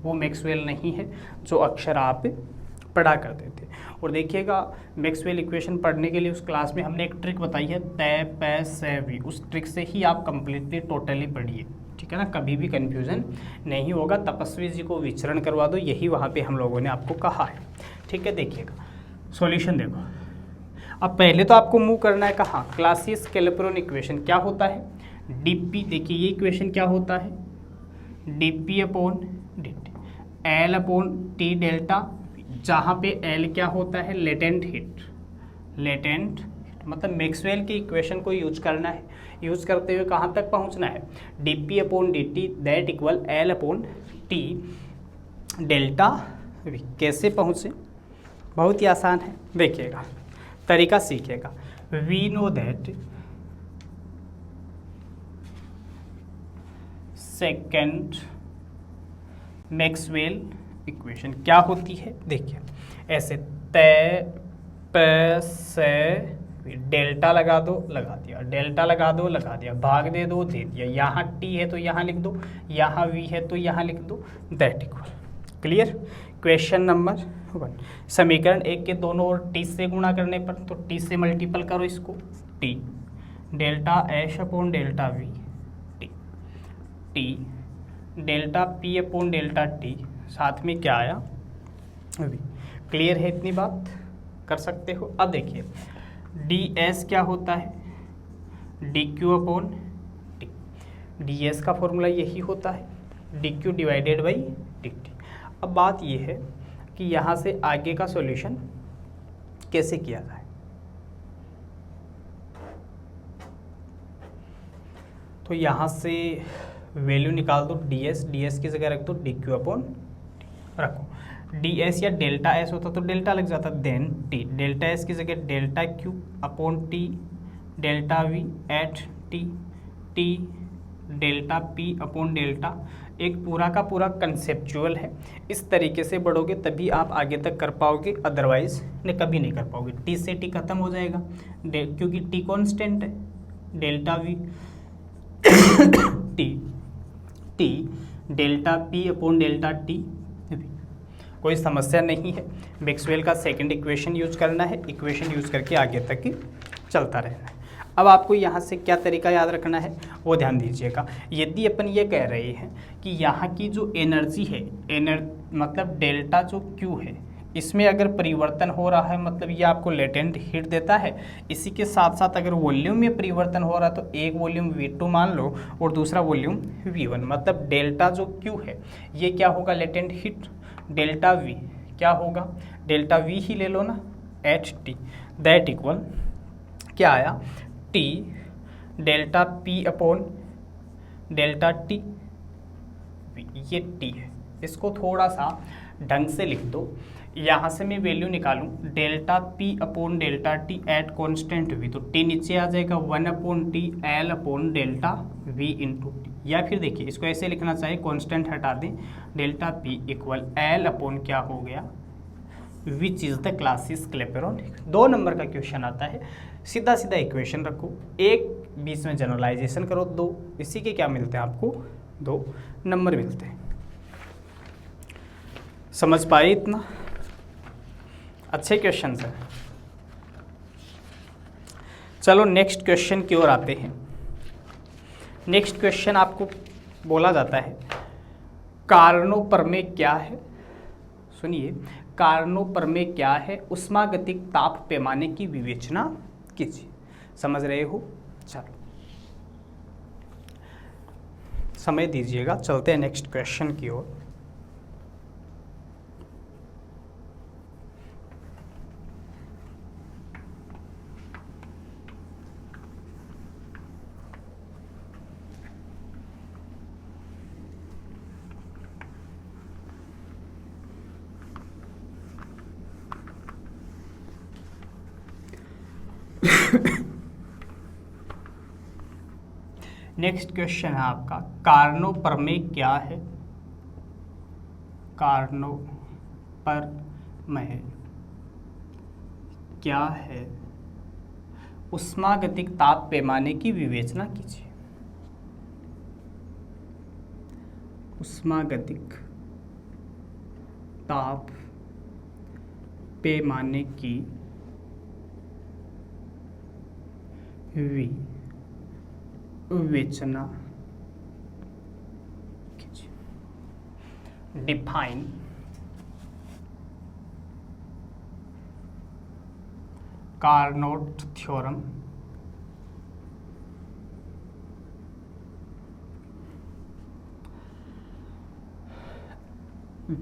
वो मैक्सवेल नहीं है जो अक्षर आप पढ़ा करते थे। और देखिएगा, मैक्सवेल इक्वेशन पढ़ने के लिए उस क्लास में हमने एक ट्रिक बताई है, तय पै से वी, उस ट्रिक से ही आप कंप्लीटली टोटली पढ़िए, ठीक है ना, कभी भी कंफ्यूजन नहीं होगा। तपस्वी जी को विचरण करवा दो, यही वहाँ पे हम लोगों ने आपको कहा है, ठीक है। देखिएगा सॉल्यूशन देखो, अब पहले तो आपको मूव करना है कहाँ, क्लासियस क्लेपेरॉन इक्वेशन क्या होता है, डीपी। देखिए ये इक्वेशन क्या होता है, DP upon DT, L upon T delta, जहाँ पे एल क्या होता है, लेटेंट हीट, लेटेंट मतलब मैक्सवेल की इक्वेशन को यूज करना है। यूज करते हुए कहाँ तक पहुँचना है, DP upon DT that equal L upon T delta V. कैसे पहुँचे, बहुत ही आसान है, देखिएगा तरीका सीखिएगा। We know that second Maxwell equation क्या होती है, देखिए ऐसे, तय प से डेल्टा लगा दो, लगा दिया, डेल्टा लगा दो, लगा दिया, भाग दे दो, दे दिया, यहाँ टी है तो यहाँ लिख दो, यहाँ वी है तो यहाँ लिख दो, that equal. Clear. Question number 1, समीकरण एक के दोनों ओर टी से गुणा करने पर, तो टी से मल्टीपल करो इसको, T delta H upon delta we, T T delta P upon delta T, साथ में क्या आया, वी। क्लियर है, इतनी बात कर सकते हो। अब देखिए डी एस क्या होता है, D Q upon T, D S का फॉर्मूला यही होता है, D Q divided by D T. अब बात ये है कि यहाँ से आगे का सॉल्यूशन कैसे किया जाए। तो यहाँ से वैल्यू निकाल दो ds की जगह रख दो dq अपॉन रखो, ds या डेल्टा s होता तो डेल्टा लग जाता, देन t, डेल्टा s की जगह delta q upon t, delta v at t delta p upon delta. एक पूरा का पूरा कंसेप्चुअल है, इस तरीके से बढ़ोगे तभी आप आगे तक कर पाओगे, अदरवाइज ने कभी नहीं कर पाओगे। t से t खत्म हो जाएगा क्योंकि t कांस्टेंट है, delta v t delta p upon delta t। कोई समस्या नहीं है, मैक्सवेल का सेकंड इक्वेशन यूज करना है, इक्वेशन यूज करके आगे तक चलता रहना है। अब आपको यहाँ से क्या तरीका याद रखना है वो ध्यान दीजिएगा। यदि अपन ये कह रहे हैं कि यहाँ की जो एनर्जी है, मतलब डेल्टा जो Q है, इसमें अगर परिवर्तन हो रहा है मतलब ये आपको लेटेंट हीट देता है। इसी के साथ साथ अगर वॉल्यूम में परिवर्तन हो रहा है तो एक वॉल्यूम V2 मान लो और दूसरा वॉल्यूम V1, मतलब डेल्टा जो Q है ये क्या होगा, लेटेंट हीट, डेल्टा V क्या होगा, डेल्टा V ही ले लो ना, एच टी, दैट इक्वल क्या आया, T delta P upon delta T, ये T है। इसको थोड़ा सा ढंग से लिख दो, यहाँ से मैं वैल्यू निकालूं delta P upon delta T at constant V, तो T नीचे आ जाएगा 1 upon T L upon delta V into T। या फिर देखिए इसको ऐसे लिखना चाहिए, कॉन्स्टेंट हटा दें, delta P equal L upon क्या हो गया, which is the Clausius Clapeyron. 2 number का क्वेश्चन आता है, सीधा सीधा इक्वेशन रखो, एक बीच में जनरलाइजेशन करो, 2 इसी के क्या मिलते हैं आपको, 2 नंबर मिलते हैं। समझ पाए इतना? अच्छे क्वेश्चन हैं। चलो नेक्स्ट क्वेश्चन की ओर आते हैं। नेक्स्ट क्वेश्चन आपको बोला जाता है कारणों क्या है, सुनिए, कारणों क्या है, उष्मागतिक ताप पैमाने की विवेचना कीजिए। समझ रहे हो? चलो समय दीजिएगा, चलते हैं नेक्स्ट क्वेश्चन की ओर। नेक्स्ट क्वेश्चन है आपका, कारणों प्रमेय क्या है, कारणों प्रमेय क्या है, उष्मागतिक ताप पैमाने की विवेचना कीजिए। उष्मागतिक ताप पैमाने की विवेचना कीजिए। Define Carnot theorem,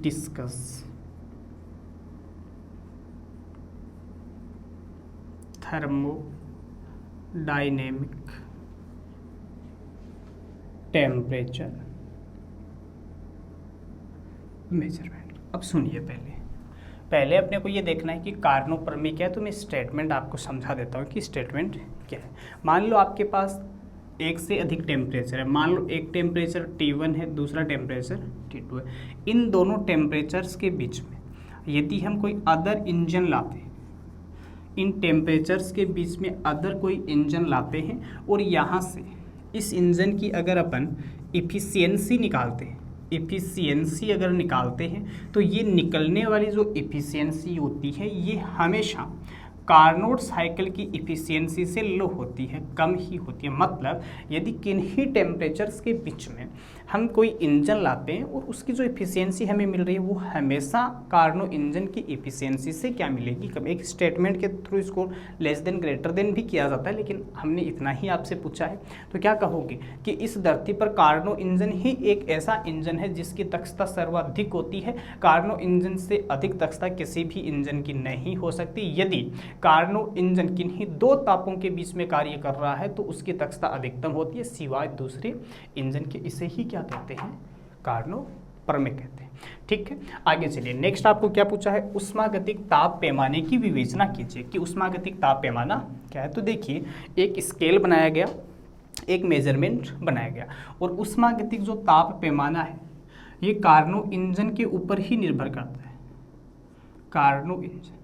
discuss thermodynamic temperature measurement. अब सुनिए, पहले अपने को ये देखना है कि कारणों प्रमेय क्या है, तो मैं स्टेटमेंट आपको समझा देता हूँ कि स्टेटमेंट क्या है। मान लो आपके पास एक से अधिक टेम्परेचर है, मान लो एक टेम्परेचर T1 है, दूसरा टेम्परेचर T2 है। इन दोनों टेम्परेचर्स के बीच में यदि हम कोई अदर इंजन लाते हैं, इन टेम्परेचर्स के बीच में अदर कोई इंजन लाते हैं और यहाँ से इस इंजन की अगर अपन इफ़िशियंसी निकालते हैं, इफ़िशियंसी अगर निकालते हैं तो ये निकलने वाली जो इफ़िशियंसी होती है ये हमेशा कार्नोट साइकिल की इफ़िशियंसी से लो होती है, कम ही होती है। मतलब यदि किन्हीं टेम्परेचर्स के बीच में हम कोई इंजन लाते हैं और उसकी जो एफिशिएंसी हमें मिल रही है वो हमेशा कार्नो इंजन की एफिशिएंसी से क्या मिलेगी, कभी एक स्टेटमेंट के थ्रू इसको लेस देन ग्रेटर देन भी किया जाता है, लेकिन हमने इतना ही आपसे पूछा है। तो क्या कहोगे कि इस धरती पर कार्नो इंजन ही एक ऐसा इंजन है जिसकी दक्षता सर्वाधिक होती है। कार्नो इंजन से अधिक दक्षता किसी भी इंजन की नहीं हो सकती। यदि कार्नो इंजन किन्हीं दो तापों के बीच में कार्य कर रहा है तो उसकी दक्षता अधिकतम होती है सिवाय दूसरे इंजन के। इसे ही क्या कहते हैं, कार्नो परमिक कहते हैं। ठीक है, आगे चलिए। नेक्स्ट आपको क्या पूछा है, उष्मागतिक ताप पैमाने की विवेचना कीजिए कि उष्मागतिक ताप पैमाना क्या है। तो देखिए, एक स्केल बनाया गया, एक मेजरमेंट बनाया गया, और उष्मागतिक जो ताप पैमाना है ये कार्नो इंजन के ऊपर ही निर्भर करता है। कार्नो इंजन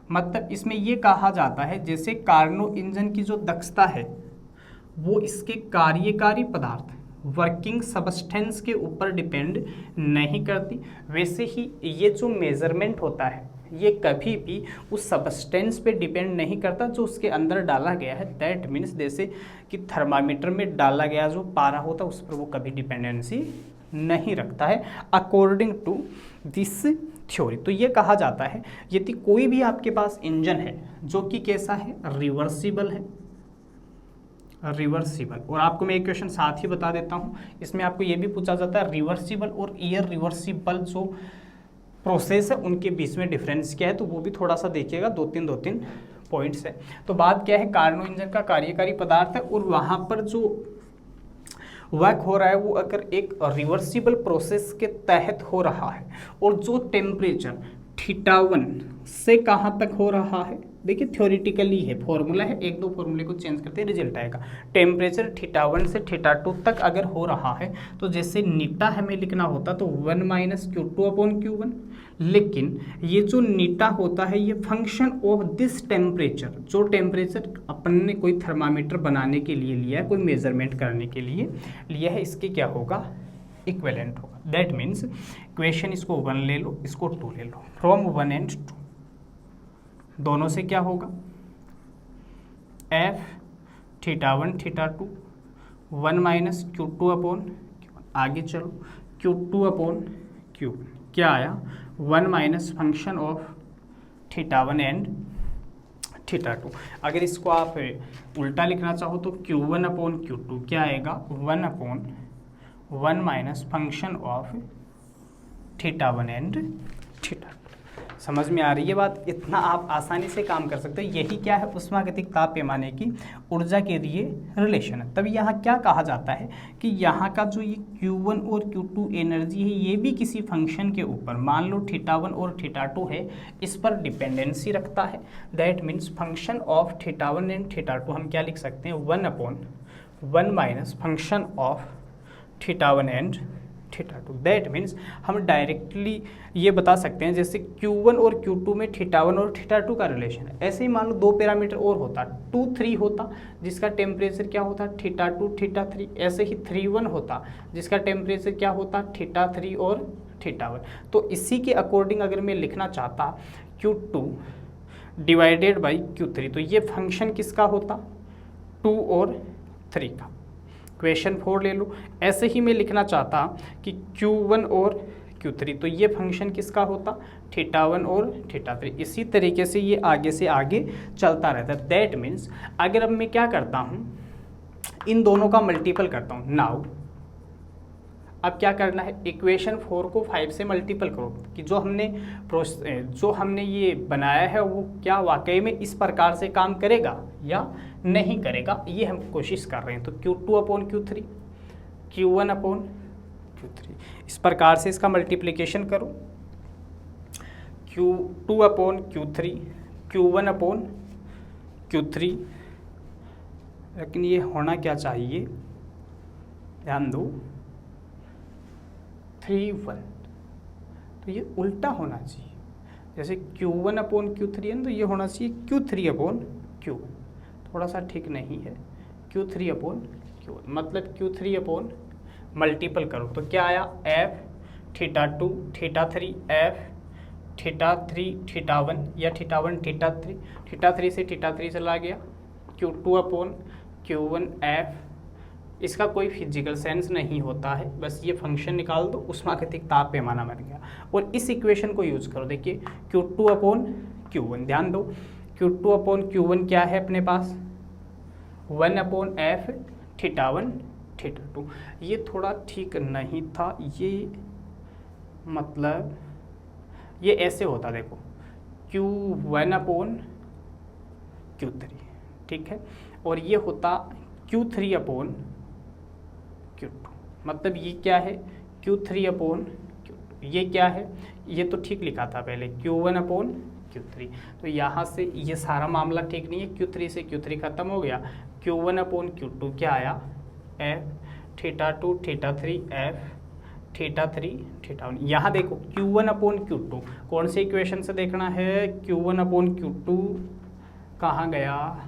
मतलब इसमें ये कहा जाता है जैसे कार्नो इंजन की जो दक्षता है वो इसके कार्यकारी पदार्थ वर्किंग सबस्टेंस के ऊपर डिपेंड नहीं करती, वैसे ही ये जो मेजरमेंट होता है ये कभी भी उस सबस्टेंस पे डिपेंड नहीं करता जो उसके अंदर डाला गया है। दैट मीन्स जैसे कि थर्मामीटर में डाला गया जो पारा होता है उस पर वो कभी डिपेंडेंसी नहीं रखता है अकॉर्डिंग टू दिस थ्योरी। तो ये कहा जाता है यदि कोई भी आपके पास इंजन है जो कि कैसा है, रिवर्सिबल है, रिवर्सिबल। और आपको मैं एक क्वेश्चन साथ ही बता देता हूँ, इसमें आपको ये भी पूछा जाता है रिवर्सिबल और ईयर रिवर्सिबल जो प्रोसेस है उनके बीच में डिफरेंस क्या है, तो वो भी थोड़ा सा देखिएगा, दो तीन पॉइंट्स है। तो बात क्या है, कार्नो इंजन का कार्यकारी पदार्थ है और वहाँ पर जो वर्क हो रहा है वो अगर एक रिवर्सिबल प्रोसेस के तहत हो रहा है और जो टेम्परेचर θ1 से कहाँ तक हो रहा है, देखिए थ्योरेटिकली है, फॉर्मूला है, एक दो फॉर्मूले को चेंज करते हैं रिजल्ट आएगा। टेम्परेचर θ1 से θ2 तक अगर हो रहा है तो जैसे नीटा हमें लिखना होता तो 1 - Q2/Q1, लेकिन ये जो नीटा होता है ये फंक्शन ऑफ दिस टेम्परेचर, जो टेम्परेचर अपन ने कोई थर्मामीटर बनाने के लिए लिया है, कोई मेजरमेंट करने के लिए लिया है, इसके क्या होगा, इक्विवेलेंट होगा। दैट मीन्स इक्वेशन इसको 1 ले लो, इसको 2 ले लो, फ्रॉम 1 and 2 दोनों से क्या होगा, F θ1 θ2 1 - Q2/Q1। आगे चलो, Q2/Q1 क्या आया, 1 - फंक्शन ऑफ θ1 एंड θ2। अगर इसको आप उल्टा लिखना चाहो तो Q1/Q2 क्या आएगा, 1/1 - फंक्शन ऑफ θ1 एंड θ2। समझ में आ रही है बात, इतना आप आसानी से काम कर सकते हो। यही क्या है, उष्मागतिक ताप पैमाने की ऊर्जा के लिए रिलेशन है। तब यहाँ क्या कहा जाता है कि यहाँ का जो ये Q1 और Q2 एनर्जी है ये भी किसी फंक्शन के ऊपर, मान लो θ1 और θ2 है, इस पर डिपेंडेंसी रखता है। That means function of θ1 and θ2 हम क्या लिख सकते हैं, 1/1 - function of θ1 and θ2। That means हम डायरेक्टली ये बता सकते हैं जैसे Q1 और Q2 में θ1 और θ2 का रिलेशन है। ऐसे ही मान लो दो पैरामीटर और होता, 2 3 होता जिसका टेम्परेचर क्या होता, θ2 θ3। ऐसे ही 3 1 होता जिसका टेम्परेचर क्या होता, θ3 और θ1। तो इसी के अकॉर्डिंग अगर मैं लिखना चाहता Q2 डिवाइडेड बाई Q3 तो ये फंक्शन किसका होता, 2 और 3 का। क्वेश्चन 4 ले लो। ऐसे ही मैं लिखना चाहता कि Q1 और Q3 तो ये फंक्शन किसका होता, θ1 और θ3। इसी तरीके से ये आगे से आगे चलता रहता है। दैट मीन्स अगर अब मैं क्या करता हूँ, इन दोनों का मल्टीपल करता हूँ। नाउ अब क्या करना है, इक्वेशन 4 को 5 से मल्टीपल करो कि जो हमने ये बनाया है वो क्या वाकई में इस प्रकार से काम करेगा या नहीं करेगा, ये हम कोशिश कर रहे हैं। तो Q2/Q3 Q1/Q3 इस प्रकार से इसका मल्टीप्लिकेशन करो, Q2/Q3 Q1/Q3, लेकिन ये होना क्या चाहिए, ध्यान दो, 3 1, तो ये उल्टा होना चाहिए। जैसे Q1/Q3 है तो ये होना चाहिए Q3/Q1, थोड़ा सा ठीक नहीं है, Q3/Q1, मतलब Q3/ मल्टीपल करो तो क्या आया, F θ2 θ3 F θ3 θ1 या θ1 θ3, θ3 से θ3 चला गया, Q2/Q1 F इसका कोई फिजिकल सेंस नहीं होता है, बस ये फंक्शन निकाल दो, ऊष्मागतिक ताप पैमाना बन गया। और इस इक्वेशन को यूज करो, देखिए Q2 अपॉन Q1, ध्यान दो Q2 अपॉन Q1 क्या है अपने पास 1 अपॉन एफ θ1 θ2। ये थोड़ा ठीक नहीं था, ये मतलब ये ऐसे होता, देखो Q1 अपॉन Q3, ठीक है, और ये होता Q3 अपॉन Q2, मतलब ये क्या है Q3 अपॉन Q2, ये क्या है, ये तो ठीक लिखा था पहले Q1 अपॉन Q3, तो यहाँ से ये सारा मामला ठीक नहीं है, Q3 से Q3 खत्म हो गया, Q1 अपॉन Q2 क्या आया F θ2 θ3 F θ3 θ1। यहाँ देखो Q1 अपॉन Q2 कौन से इक्वेशन से देखना है, Q1 अपॉन Q2 कहाँ गया,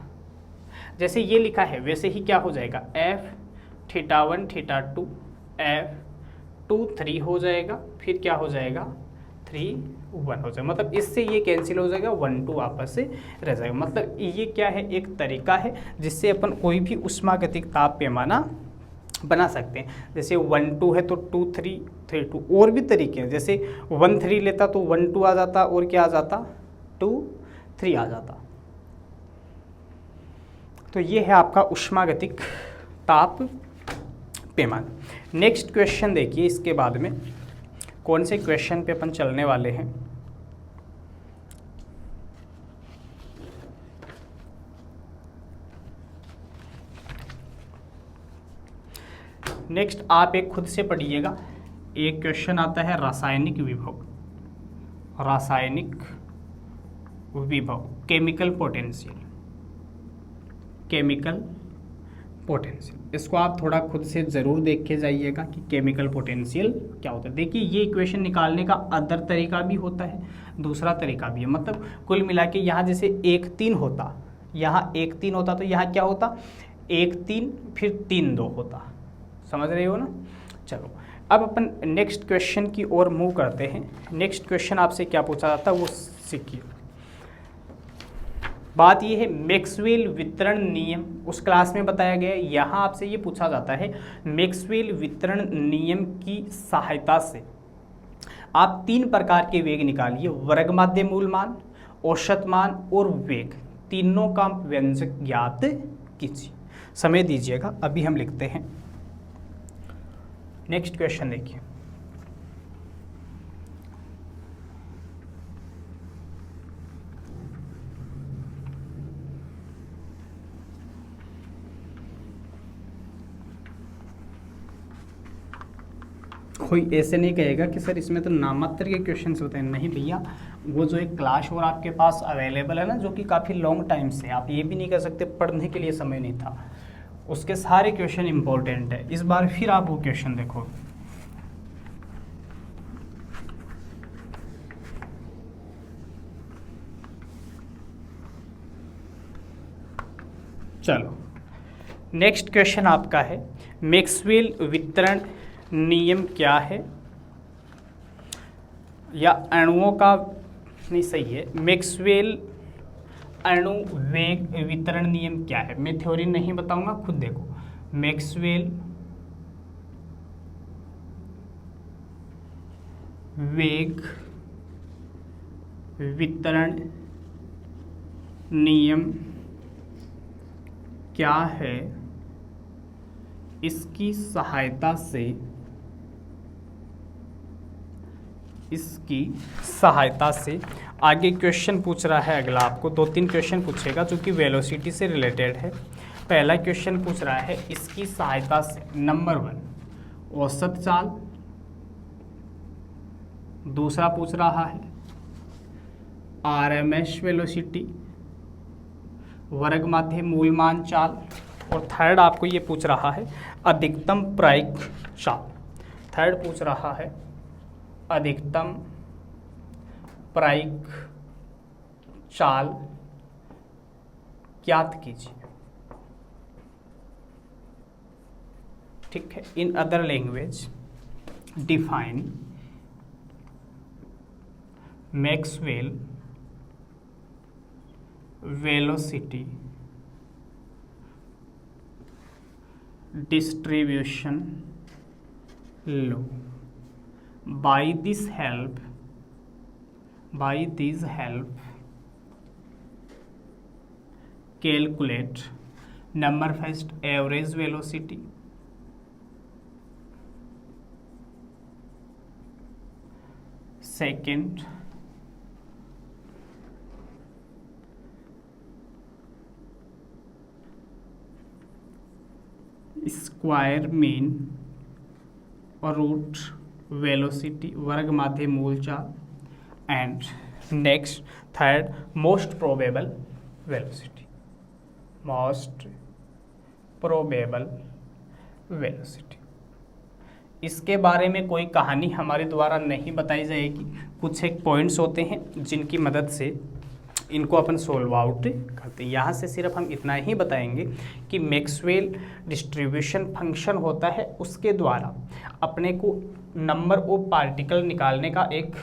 जैसे ये लिखा है वैसे ही क्या हो जाएगा F θ1 θ2 F 2 3 हो जाएगा, फिर क्या हो जाएगा 3 1 हो जाएगा, मतलब इससे ये कैंसिल हो जाएगा, 1 2 आपस से रह जाएगा। मतलब ये क्या है, एक तरीका है जिससे अपन कोई भी ऊष्मागतिक ताप पैमाना बना सकते हैं। जैसे 1 2 है तो 2 3 3 2, और भी तरीके हैं, जैसे 1 3 लेता तो 1 2 आ जाता, और क्या आ जाता 2 3 आ जाता। तो ये है आपका ऊष्मागतिक ताप पैमाना। नेक्स्ट क्वेश्चन देखिए, इसके बाद में कौन से क्वेश्चन पे अपन चलने वाले हैं। नेक्स्ट आप एक खुद से पढ़िएगा, एक क्वेश्चन आता है रासायनिक विभव, रासायनिक विभव केमिकल पोटेंशियल, केमिकल पोटेंशियल, इसको आप थोड़ा खुद से ज़रूर देख के जाइएगा कि केमिकल पोटेंशियल क्या होता है। देखिए ये इक्वेशन निकालने का अदर तरीका भी होता है, दूसरा तरीका भी है, मतलब कुल मिला के यहाँ जैसे 1 3 होता, यहाँ 1 3 होता, तो यहाँ क्या होता 1 3 फिर 3 2 होता, समझ रहे हो ना। चलो अब अपन नेक्स्ट क्वेश्चन की ओर मूव करते हैं। नेक्स्ट क्वेश्चन आपसे क्या पूछा जाता है वो सीखिए। बात ये है मैक्सवेल वितरण नियम, उस क्लास में बताया गया है, यहाँ आपसे ये पूछा जाता है मैक्सवेल वितरण नियम की सहायता से आप 3 प्रकार के वेग निकालिए, वर्ग माध्य मूल मान, औसत मान और वेग, तीनों का व्यंजक ज्ञात कीजिए। समय दीजिएगा, अभी हम लिखते हैं। नेक्स्ट क्वेश्चन देखिए, कोई ऐसे नहीं कहेगा कि सर इसमें तो नामात्र के क्वेश्चंस होते हैं, नहीं भैया, वो जो एक क्लास और आपके पास अवेलेबल है ना, जो कि काफ़ी लॉन्ग टाइम से, आप ये भी नहीं कह सकते पढ़ने के लिए समय नहीं था, उसके सारे क्वेश्चन इंपॉर्टेंट है। इस बार फिर आप वो क्वेश्चन देखो। चलो नेक्स्ट क्वेश्चन आपका है मैक्सवेल वितरण नियम क्या है, या अणुओं का नहीं सही है, मैक्सवेल अणु वेग वितरण नियम क्या है। मैं थ्योरी नहीं बताऊंगा, खुद देखो। मैक्सवेल वेग वितरण नियम क्या है, इसकी सहायता से आगे क्वेश्चन पूछ रहा है अगला, आपको 2-3 क्वेश्चन पूछेगा जो कि वेलोसिटी से रिलेटेड है। पहला क्वेश्चन पूछ रहा है इसकी सहायता से, नंबर 1 औसत चाल, दूसरा पूछ रहा है आरएमएस वेलोसिटी, वर्ग माध्य मूलमान चाल, और थर्ड आपको ये पूछ रहा है अधिकतम प्रायिक चाल। थर्ड पूछ रहा है अधिकतम प्रायिक चाल ज्ञात कीजिए, ठीक है। In other language define Maxwell velocity distribution law. By this help calculate number first average velocity, second square mean और रूट वेलोसिटी वर्ग माध्य मूल चाल, and next third most probable velocity, most probable velocity. इसके बारे में कोई कहानी हमारे द्वारा नहीं बताई जाएगी, कुछ एक पॉइंट्स होते हैं जिनकी मदद से इनको अपन सोल्व आउट करते हैं। यहाँ से सिर्फ हम इतना ही बताएंगे कि मैक्सवेल डिस्ट्रीब्यूशन फंक्शन होता है, उसके द्वारा अपने को नंबर ऑफ पार्टिकल निकालने का एक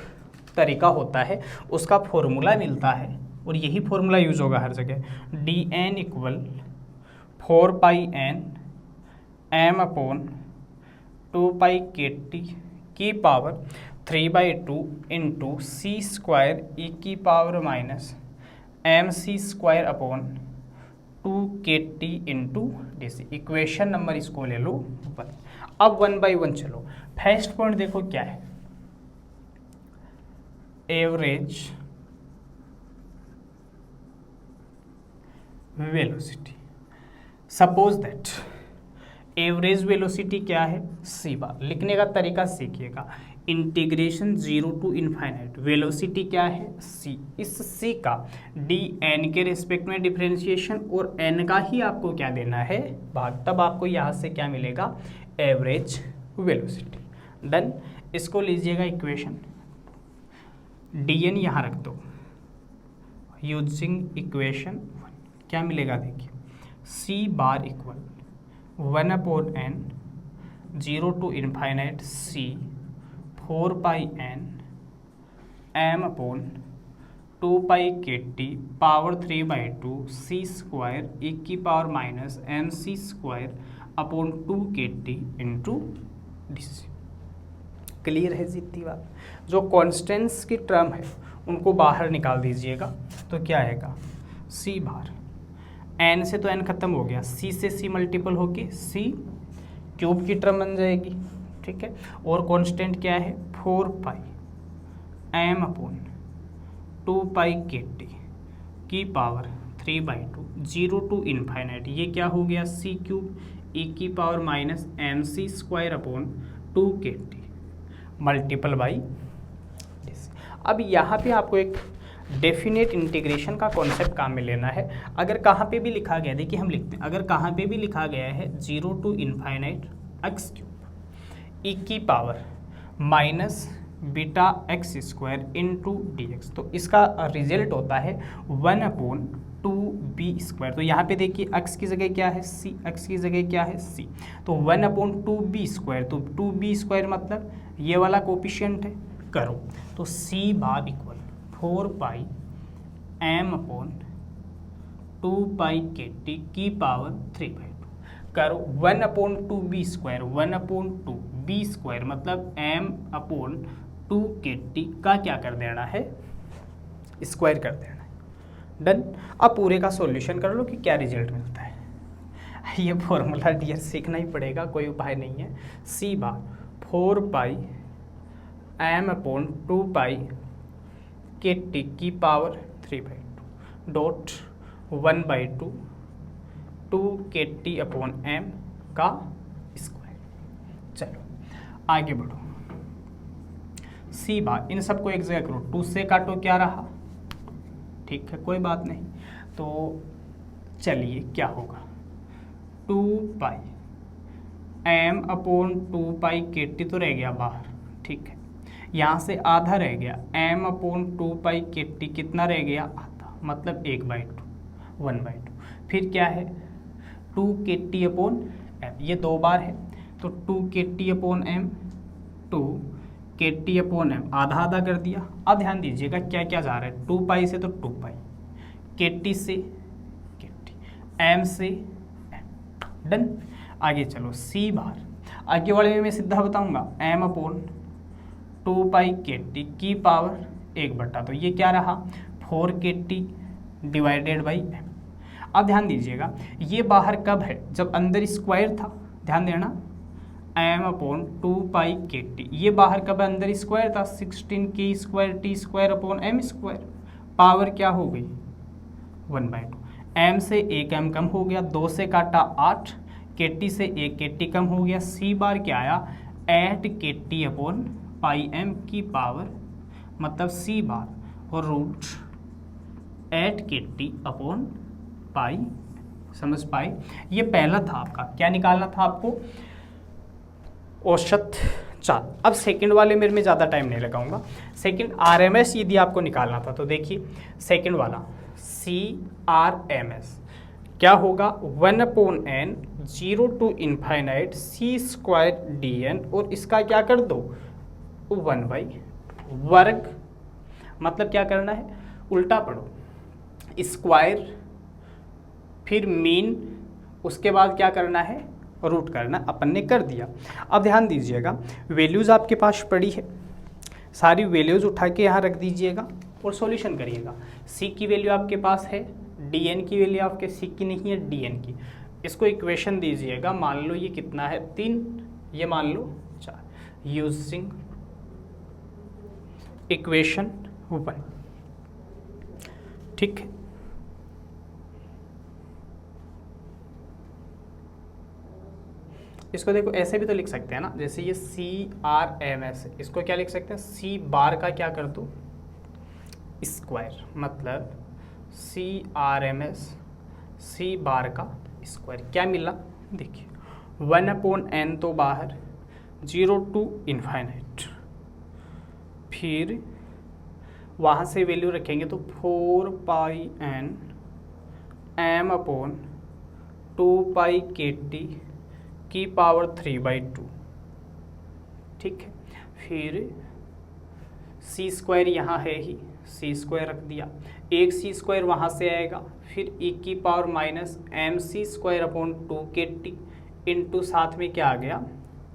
तरीका होता है, उसका फॉर्मूला मिलता है और यही फॉर्मूला यूज होगा हर जगह। dn इक्वल 4πn m/2π/kt की पावर 3/2 इंटू सी square e⁻ mc²/2kt into d. Equation number इसको ले लो 1। अब 1 by 1 चलो। फर्स्ट पॉइंट देखो क्या है, average velocity. Suppose that average velocity क्या है, सी बार। लिखने का तरीका सीखिएगा, इंटीग्रेशन 0 to इनफाइनाइट। वेलोसिटी क्या है, सी। इस सी का डी एन के रिस्पेक्ट में डिफरेंशिएशन और एन का ही आपको क्या देना है, भाग। तब आपको यहाँ से क्या मिलेगा, एवरेज वेलोसिटी। डन। इसको लीजिएगा इक्वेशन, डी एन यहाँ रख दो। यूजिंग इक्वेशन 1 क्या मिलेगा, देखिए c bar equal 1/n 0 to infinite c 4πn m/2π/kt power 3/2 c square e⁻ mc²/2kt into d. Clear है जितनी बात। जो कॉन्स्टेंट्स की टर्म है उनको बाहर निकाल दीजिएगा, तो क्या आएगा, सी बार। एन से तो एन खत्म हो गया, सी से सी मल्टीपल होके सी क्यूब की टर्म बन जाएगी, ठीक है। और कांस्टेंट क्या है, 4π m/2π/kt की पावर 3/2 0 to इनफाइनाइट। ये क्या हो गया, c cube e⁻ mc²/2kt multiple by. अब यहाँ पे आपको एक डेफिनेट इंटीग्रेशन का कॉन्सेप्ट काम में लेना है। अगर कहाँ पे भी लिखा गया, देखिए हम लिखते हैं, अगर कहाँ पे भी लिखा गया है 0 to infinite x³ e⁻ βx² into dx, तो इसका रिजल्ट होता है 1/2b²। तो यहाँ पे देखिए x की जगह क्या है, c, x की जगह क्या है, c, तो 1/2b²। तो 2b² मतलब ये वाला कोफिशिएंट है, करो तो c बार इक्वल 4π m/2π/kt की पावर 3/2 करो 1/2b²। 1/2b² मतलब m/2kt का क्या कर देना है, स्क्वायर कर देना है। डन। अब पूरे का सॉल्यूशन कर लो कि क्या रिजल्ट मिलता है। ये फॉर्मूला डियर सीखना ही पड़ेगा, कोई उपाय नहीं है। सी बार 4π m/2π/kt की पावर 3/2 डॉट 1/2 2kt/m का स्क्वायर। चलो आगे बढ़ो। सी बार, इन सबको एक जगह करो, 2 से काटो क्या रहा, ठीक है कोई बात नहीं। तो चलिए क्या होगा, 2π m/2π/kt तो रह गया बाहर, ठीक है। यहाँ से आधा रह गया, m/2π/kt कितना रह गया, आधा, मतलब 1/2 1/2। फिर क्या है 2kt/m, ये 2 बार है तो 2kt/m 2kt/m आधा आधा कर दिया। अब ध्यान दीजिएगा क्या क्या जा रहा है, 2π से तो 2π, kt से kt, m से m। डन। आगे चलो सी बार, आगे वाले में मैं सीधा बताऊंगा m/2π/kT की पावर 1/, तो ये क्या रहा 4kT डिवाइडेड बाई m। अब ध्यान दीजिएगा ये बाहर कब है, जब अंदर स्क्वायर था, ध्यान देना m/2π/kT, ये बाहर कब अंदर स्क्वायर था 16k²t²/m², पावर क्या हो गई 1/2, m से 1 m कम हो गया, 2 से काटा 8, kT से 1 kT कम हो गया, c बार क्या आया 8kT/m की पावर, मतलब c बार और रूट 8kT/π, समझ पाए। ये पहला था आपका, क्या निकालना था आपको औसत चाल। अब सेकंड वाले मेरे में ज़्यादा टाइम नहीं लगाऊंगा, सेकंड RMS यदि आपको निकालना था तो देखिए सेकंड वाला CRMS क्या होगा 1/n 0 to ∞ c²dn, और इसका क्या कर दो 1/, वर्ग मतलब क्या करना है उल्टा पढ़ो, स्क्वायर फिर मीन, उसके बाद क्या करना है रूट करना, अपन ने कर दिया। अब ध्यान दीजिएगा वैल्यूज़ आपके पास पड़ी है, सारी वैल्यूज़ उठा के यहाँ रख दीजिएगा और सॉल्यूशन करिएगा। सी की वैल्यू आपके पास है, डीएन की वैल्यू आपके सी की नहीं है, डीएन की, इसको इक्वेशन दीजिएगा। मान लो ये कितना है 3, ये मान लो 4, यूजिंग इक्वेशन 1, ठीक है। इसको देखो ऐसे भी तो लिख सकते हैं ना, जैसे ये CRMS है, इसको क्या लिख सकते हैं C बार का क्या कर दो स्क्वायर, मतलब CRMS C बार का स्क्वायर, क्या मिला देखिए 1/n तो बाहर 0 to ∞, फिर वहाँ से वैल्यू रखेंगे तो 4πn m/2π/kT की पावर 3/2, ठीक है। फिर c² यहाँ है ही, c² रख दिया, एक c² वहाँ से आएगा, फिर e की पावर -mc²/2kT इंटू साथ में क्या आ गया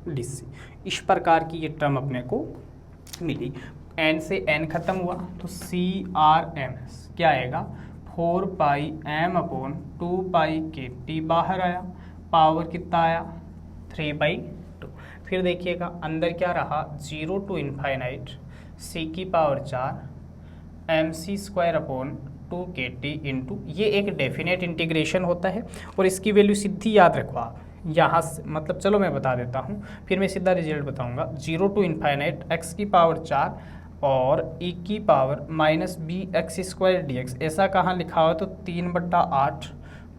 dc। इस प्रकार की ये टर्म अपने को मिली, n से n खत्म हुआ तो CRMS क्या आएगा 4πm/2π/kT बाहर आया, पावर कितना आया 3/2। फिर देखिएगा अंदर क्या रहा 0 to ∞ c की पावर 4 mc²/2kT इंटू, ये एक डेफिनेट इंटीग्रेशन होता है और इसकी वैल्यू सीधी याद रखो आप यहाँ से, मतलब चलो मैं बता देता हूँ फिर मैं सीधा रिजल्ट बताऊँगा। 0 to ∞ x की पावर 4 और e की पावर -bx²dx, ऐसा कहाँ लिखा हुआ तो 3/8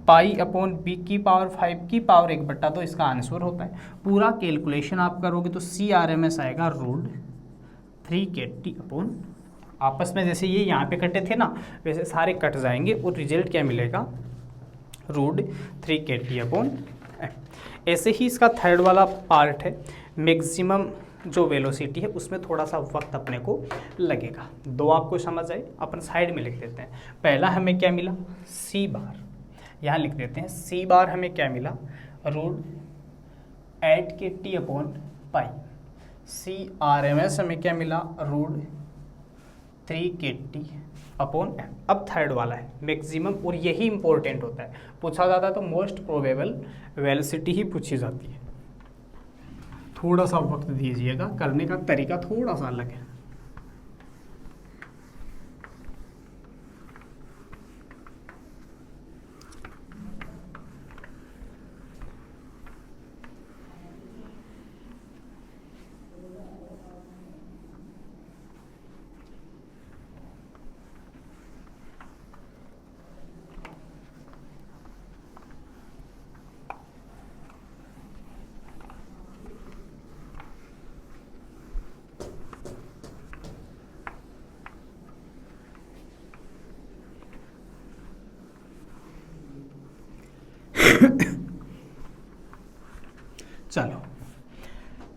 π/b की पावर 5 की पावर 1/2, इसका आंसर होता है। पूरा कैलकुलेशन आप करोगे तो CRMS आएगा √3kT आपस में जैसे ये यहाँ पे कटे थे ना वैसे सारे कट जाएंगे और रिजल्ट क्या मिलेगा √3kT। ऐसे ही इसका थर्ड वाला पार्ट है, मैक्सिमम जो वेलोसिटी है उसमें थोड़ा सा वक्त अपने को लगेगा। दो आपको समझ आए, अपन साइड में लिख देते हैं। पहला हमें क्या मिला C बार, यहाँ लिख देते हैं C बार हमें क्या मिला √8kT/π। CRMS हमें क्या मिला √3kT/m। अब थर्ड वाला है मैक्सिमम, और यही इंपॉर्टेंट होता है, पूछा जाता है तो मोस्ट प्रोबेबल वेलोसिटी ही पूछी जाती है। थोड़ा सा वक्त दीजिएगा, करने का तरीका थोड़ा सा अलग है। चलो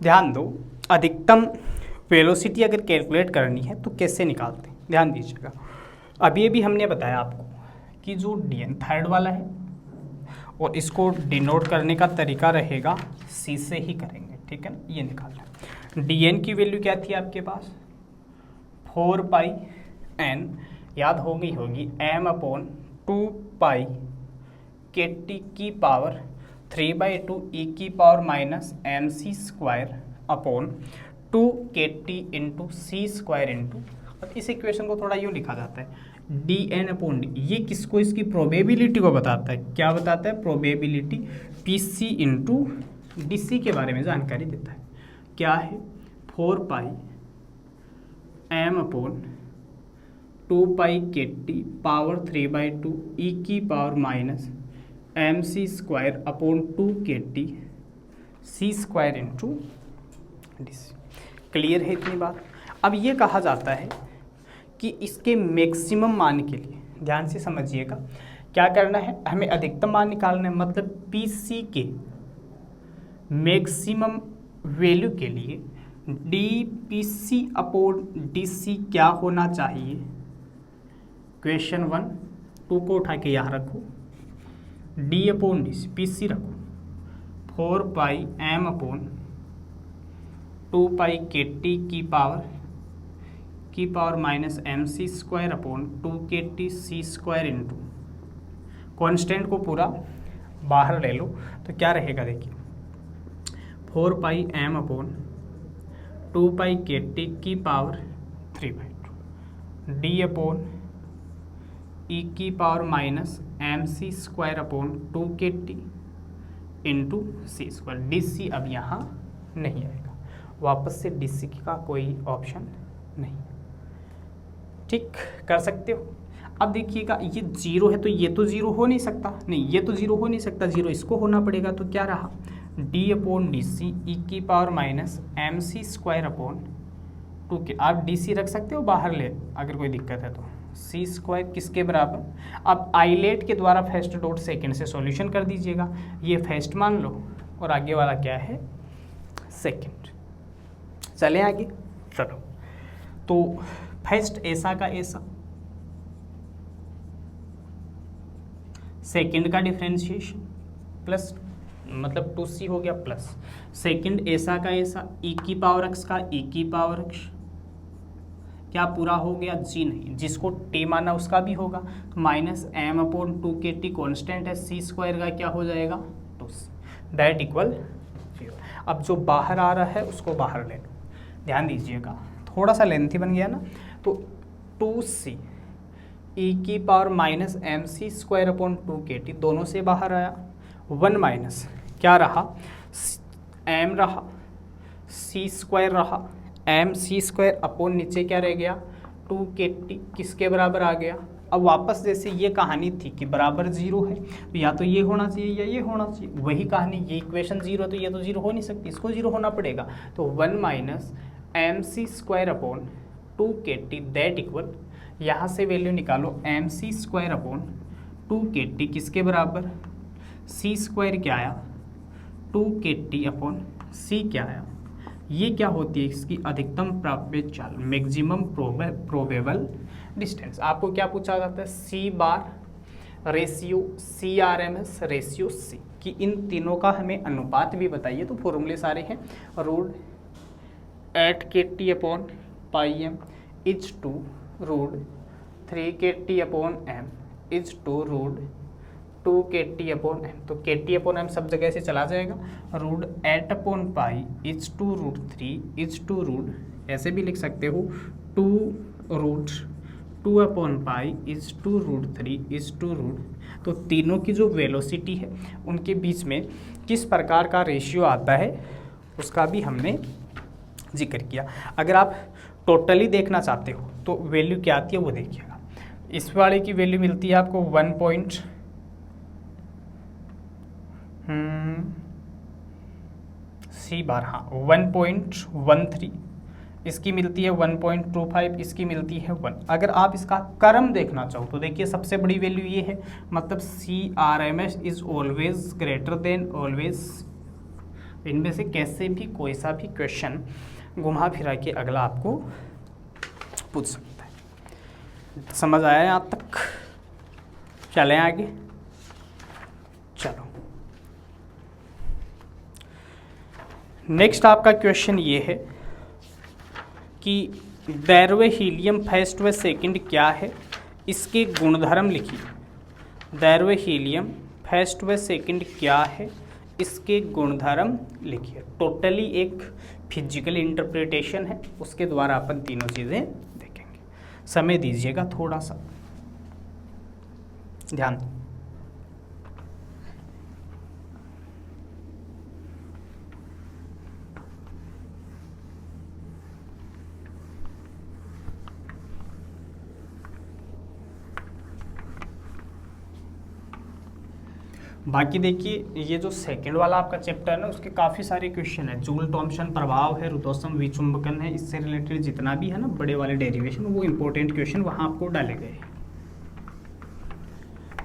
ध्यान दो, अधिकतम वेलोसिटी अगर कैलकुलेट करनी है तो कैसे निकालते हैं, ध्यान दीजिएगा। अभी हमने बताया आपको कि जो dn थर्ड वाला है और इसको डिनोट करने का तरीका रहेगा सी से ही करेंगे, ठीक है ना। ये निकालना है। डी एन की वैल्यू क्या थी आपके पास 4 पाई एन, याद होगी एम अपॉन 2 पाई के टी की पावर 3/2 ई की power minus M C square upon 2 K T into सी स्क्वायर इंटू, अब इस इक्वेशन को थोड़ा यूँ लिखा जाता है डी एन अपॉन डी, ये किसको इसकी प्रोबेबिलिटी को बताता है, क्या बताता है probability P C into D C के बारे में जानकारी देता है। क्या है 4 पाई एम अपॉन 2 पाई के टी पावर 3/2 ई की power minus M C square upon 2 K T C square into D C. Clear है इतनी बात। अब ये कहा जाता है कि इसके मैक्सिमम मान के लिए, ध्यान से समझिएगा, क्या करना है, हमें अधिकतम मान निकालना है। मतलब पी सी के मैक्सिमम वैल्यू के लिए D P C upon D C क्या होना चाहिए। क्वेश्चन 1 2 को उठा के यहाँ रखो, D upon D C P C रखो 4 पाई एम अपॉन 2 पाई के टी की power minus M C square upon 2 K T C square into, constant को पूरा बाहर ले लो तो क्या रहेगा देखिए 4 पाई एम अपॉन 2 पाई के टी की पावर 3/2 डी अपॉन ई की power minus M C square upon 2 K T into सी स्क्वायर। डी सी अब यहाँ नहीं आएगा, वापस से डी सी का कोई ऑप्शन नहीं, ठीक कर सकते हो। अब देखिएगा ये 0 है तो ये तो 0 हो नहीं सकता, नहीं ये तो 0 हो नहीं सकता, 0 इसको होना पड़ेगा। तो क्या रहा D upon D C E की power minus M C square upon 2 K, आप डी सी रख सकते हो बाहर ले अगर कोई दिक्कत है तो, सी स्क्वायर किसके बराबर, आप आइलेट के द्वारा फर्स्ट डॉट सेकंड से सॉल्यूशन कर दीजिएगा। ये फर्स्ट मान लो और आगे वाला क्या है सेकंड। चलें आगे, चलो तो फर्स्ट ऐसा का ऐसा, सेकंड का डिफरेंशिएशन प्लस मतलब 2c हो गया प्लस सेकंड ऐसा का ऐसा e की पावर x का e की पावर x, क्या पूरा हो गया जी नहीं, जिसको t माना उसका भी होगा तो minus M upon 2 K T constant है, सी स्क्वायर का क्या हो जाएगा 2c दैट इक्वल 0। अब जो बाहर आ रहा है उसको बाहर ले लो, ध्यान दीजिएगा थोड़ा सा लेंथी बन गया ना, तो 2c ई की power minus M C square upon 2 K T दोनों से बाहर आया, 1 माइनस क्या रहा एम रहा सी स्क्वायर रहा, एम सी स्क्वायर अपॉन नीचे क्या रह गया 2 के टी किसके बराबर आ गया। अब वापस जैसे ये कहानी थी कि बराबर 0 है तो या तो ये होना चाहिए या ये होना चाहिए, वही कहानी, ये इक्वेशन 0 है तो ये तो 0 हो नहीं सकती, इसको 0 होना पड़ेगा। तो 1 minus M C square upon 2 K T that equal, यहाँ से वैल्यू निकालो M C square upon 2 K T किसके बराबर, सी स्क्वायर क्या आया 2 के टी अपॉन सी क्या आया, ये क्या होती है इसकी अधिकतम प्राप्य चाल मैक्सिमम प्रोबेबल डिस्टेंस। आपको क्या पूछा जाता है c bar ratio c R M S ratio c, कि इन तीनों का हमें अनुपात भी बताइए। तो फॉर्मूले सारे हैं, root 8 K T upon pi M is to root 3 K T upon M is to root 2 K T upon M. तो के टी अपॉन एम सब जगह से चला जाएगा, root 8 upon pi is to root 3 is to root, ऐसे भी लिख सकते हो 2 root 2 upon pi is to root 3 is to root. तो तीनों की जो वेलोसिटी है उनके बीच में किस प्रकार का रेशियो आता है उसका भी हमने जिक्र किया। अगर आप टोटली देखना चाहते हो तो वैल्यू क्या आती है वो देखिएगा। इस वाले की वैल्यू मिलती है आपको 1. सी बार, हाँ 1.13, इसकी मिलती है 1.25, इसकी मिलती है 1। अगर आप इसका क्रम देखना चाहो तो देखिए सबसे बड़ी वैल्यू ये है, मतलब C R M S is always greater than always. इनमें से कैसे भी कोई सा भी क्वेश्चन घुमा फिरा के अगला आपको पूछ सकता है। समझ आया यहाँ तक? चलें आगे, चलो। नेक्स्ट आपका क्वेश्चन ये है कि दैरवे हीलियम फर्स्ट व सेकंड क्या है, इसके गुणधर्म लिखिए। दैरवे हीलियम फर्स्ट व सेकंड क्या है, इसके गुणधर्म लिखिए। टोटली एक फिजिकल इंटरप्रिटेशन है, उसके द्वारा अपन तीनों चीज़ें देखेंगे। समय दीजिएगा थोड़ा सा, ध्यान दो। बाकी देखिए ये जो सेकंड वाला आपका चैप्टर है ना, उसके काफ़ी सारे क्वेश्चन है। जूल थॉम्पसन प्रभाव है, रुदोसम विचुंबकन है, इससे रिलेटेड जितना भी है ना बड़े वाले डेरिवेशन, वो इंपॉर्टेंट क्वेश्चन वहाँ आपको डाले गए।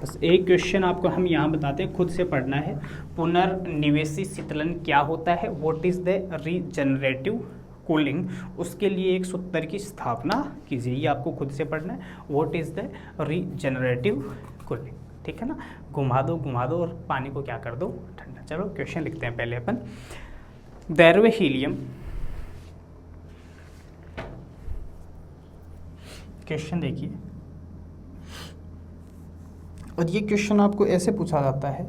बस एक क्वेश्चन आपको हम यहाँ बताते हैं, खुद से पढ़ना है। पुनर्निवेशी शीतलन क्या होता है, what is the regenerative cooling, उसके लिए एक सूत्र की स्थापना कीजिए। ये आपको खुद से पढ़ना है, what is the regenerative cooling, ठीक है ना। घुमा दो और पानी को क्या कर दो, ठंडा। चलो क्वेश्चन लिखते हैं पहले अपन। दैरवे हीलियम, क्वेश्चन देखिए, और ये क्वेश्चन आपको ऐसे पूछा जाता है,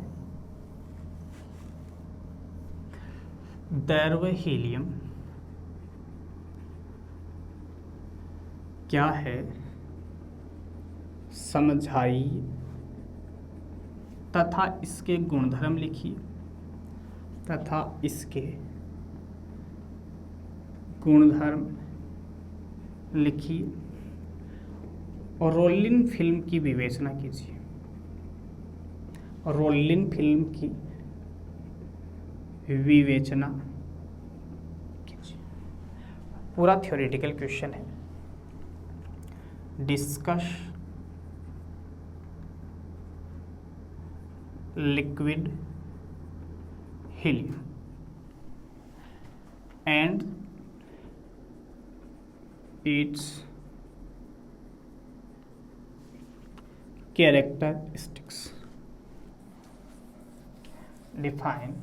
दैरवे हीलियम क्या है समझाइए तथा इसके गुणधर्म लिखिए, तथा इसके गुणधर्म लिखिए, और रोलिन फिल्म की विवेचना कीजिए। रोलिन फिल्म की विवेचना कीजिए। पूरा थ्योरेटिकल क्वेश्चन है। Discuss liquid helium and it's characteristics, define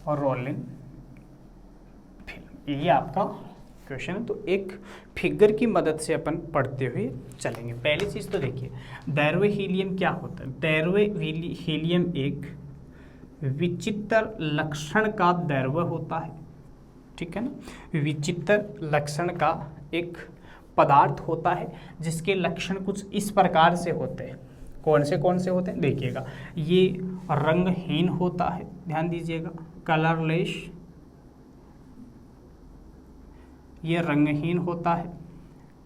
और रोलिन फिल्म। ये आपका क्वेश्चन है। तो एक फिगर की मदद से अपन पढ़ते हुए चलेंगे। पहली चीज़ तो देखिए, दैरवे हीलियम क्या होता है। दैरवे हीलियम एक विचित्र लक्षण का दैरव होता है, ठीक है ना। विचित्र लक्षण का एक पदार्थ होता है जिसके लक्षण कुछ इस प्रकार से होते हैं। कौन से होते हैं देखिएगा। ये रंगहीन होता है, ध्यान दीजिएगा, कलरलेस, ये रंगहीन होता है,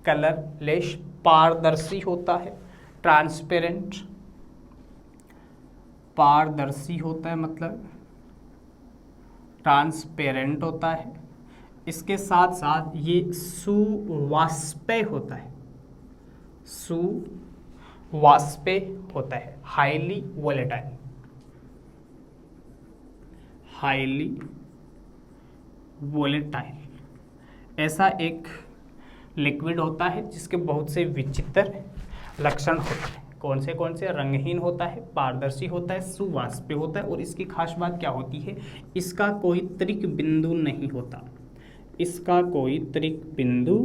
कलरलेस, पारदर्शी होता है, ट्रांसपेरेंट, पारदर्शी होता है मतलब ट्रांसपेरेंट होता है। इसके साथ साथ ये सुवाष्पेय होता है, सुवाष्पेय होता है, हाईली वोलेटाइल, हाईली वोलेटाइल। ऐसा एक लिक्विड होता है जिसके बहुत से विचित्र लक्षण होते हैं। कौन से रंगहीन होता है, पारदर्शी होता है, सुवाष्पेय होता है, और इसकी खास बात क्या होती है, इसका कोई त्रिक बिंदु नहीं होता, इसका कोई त्रिक बिंदु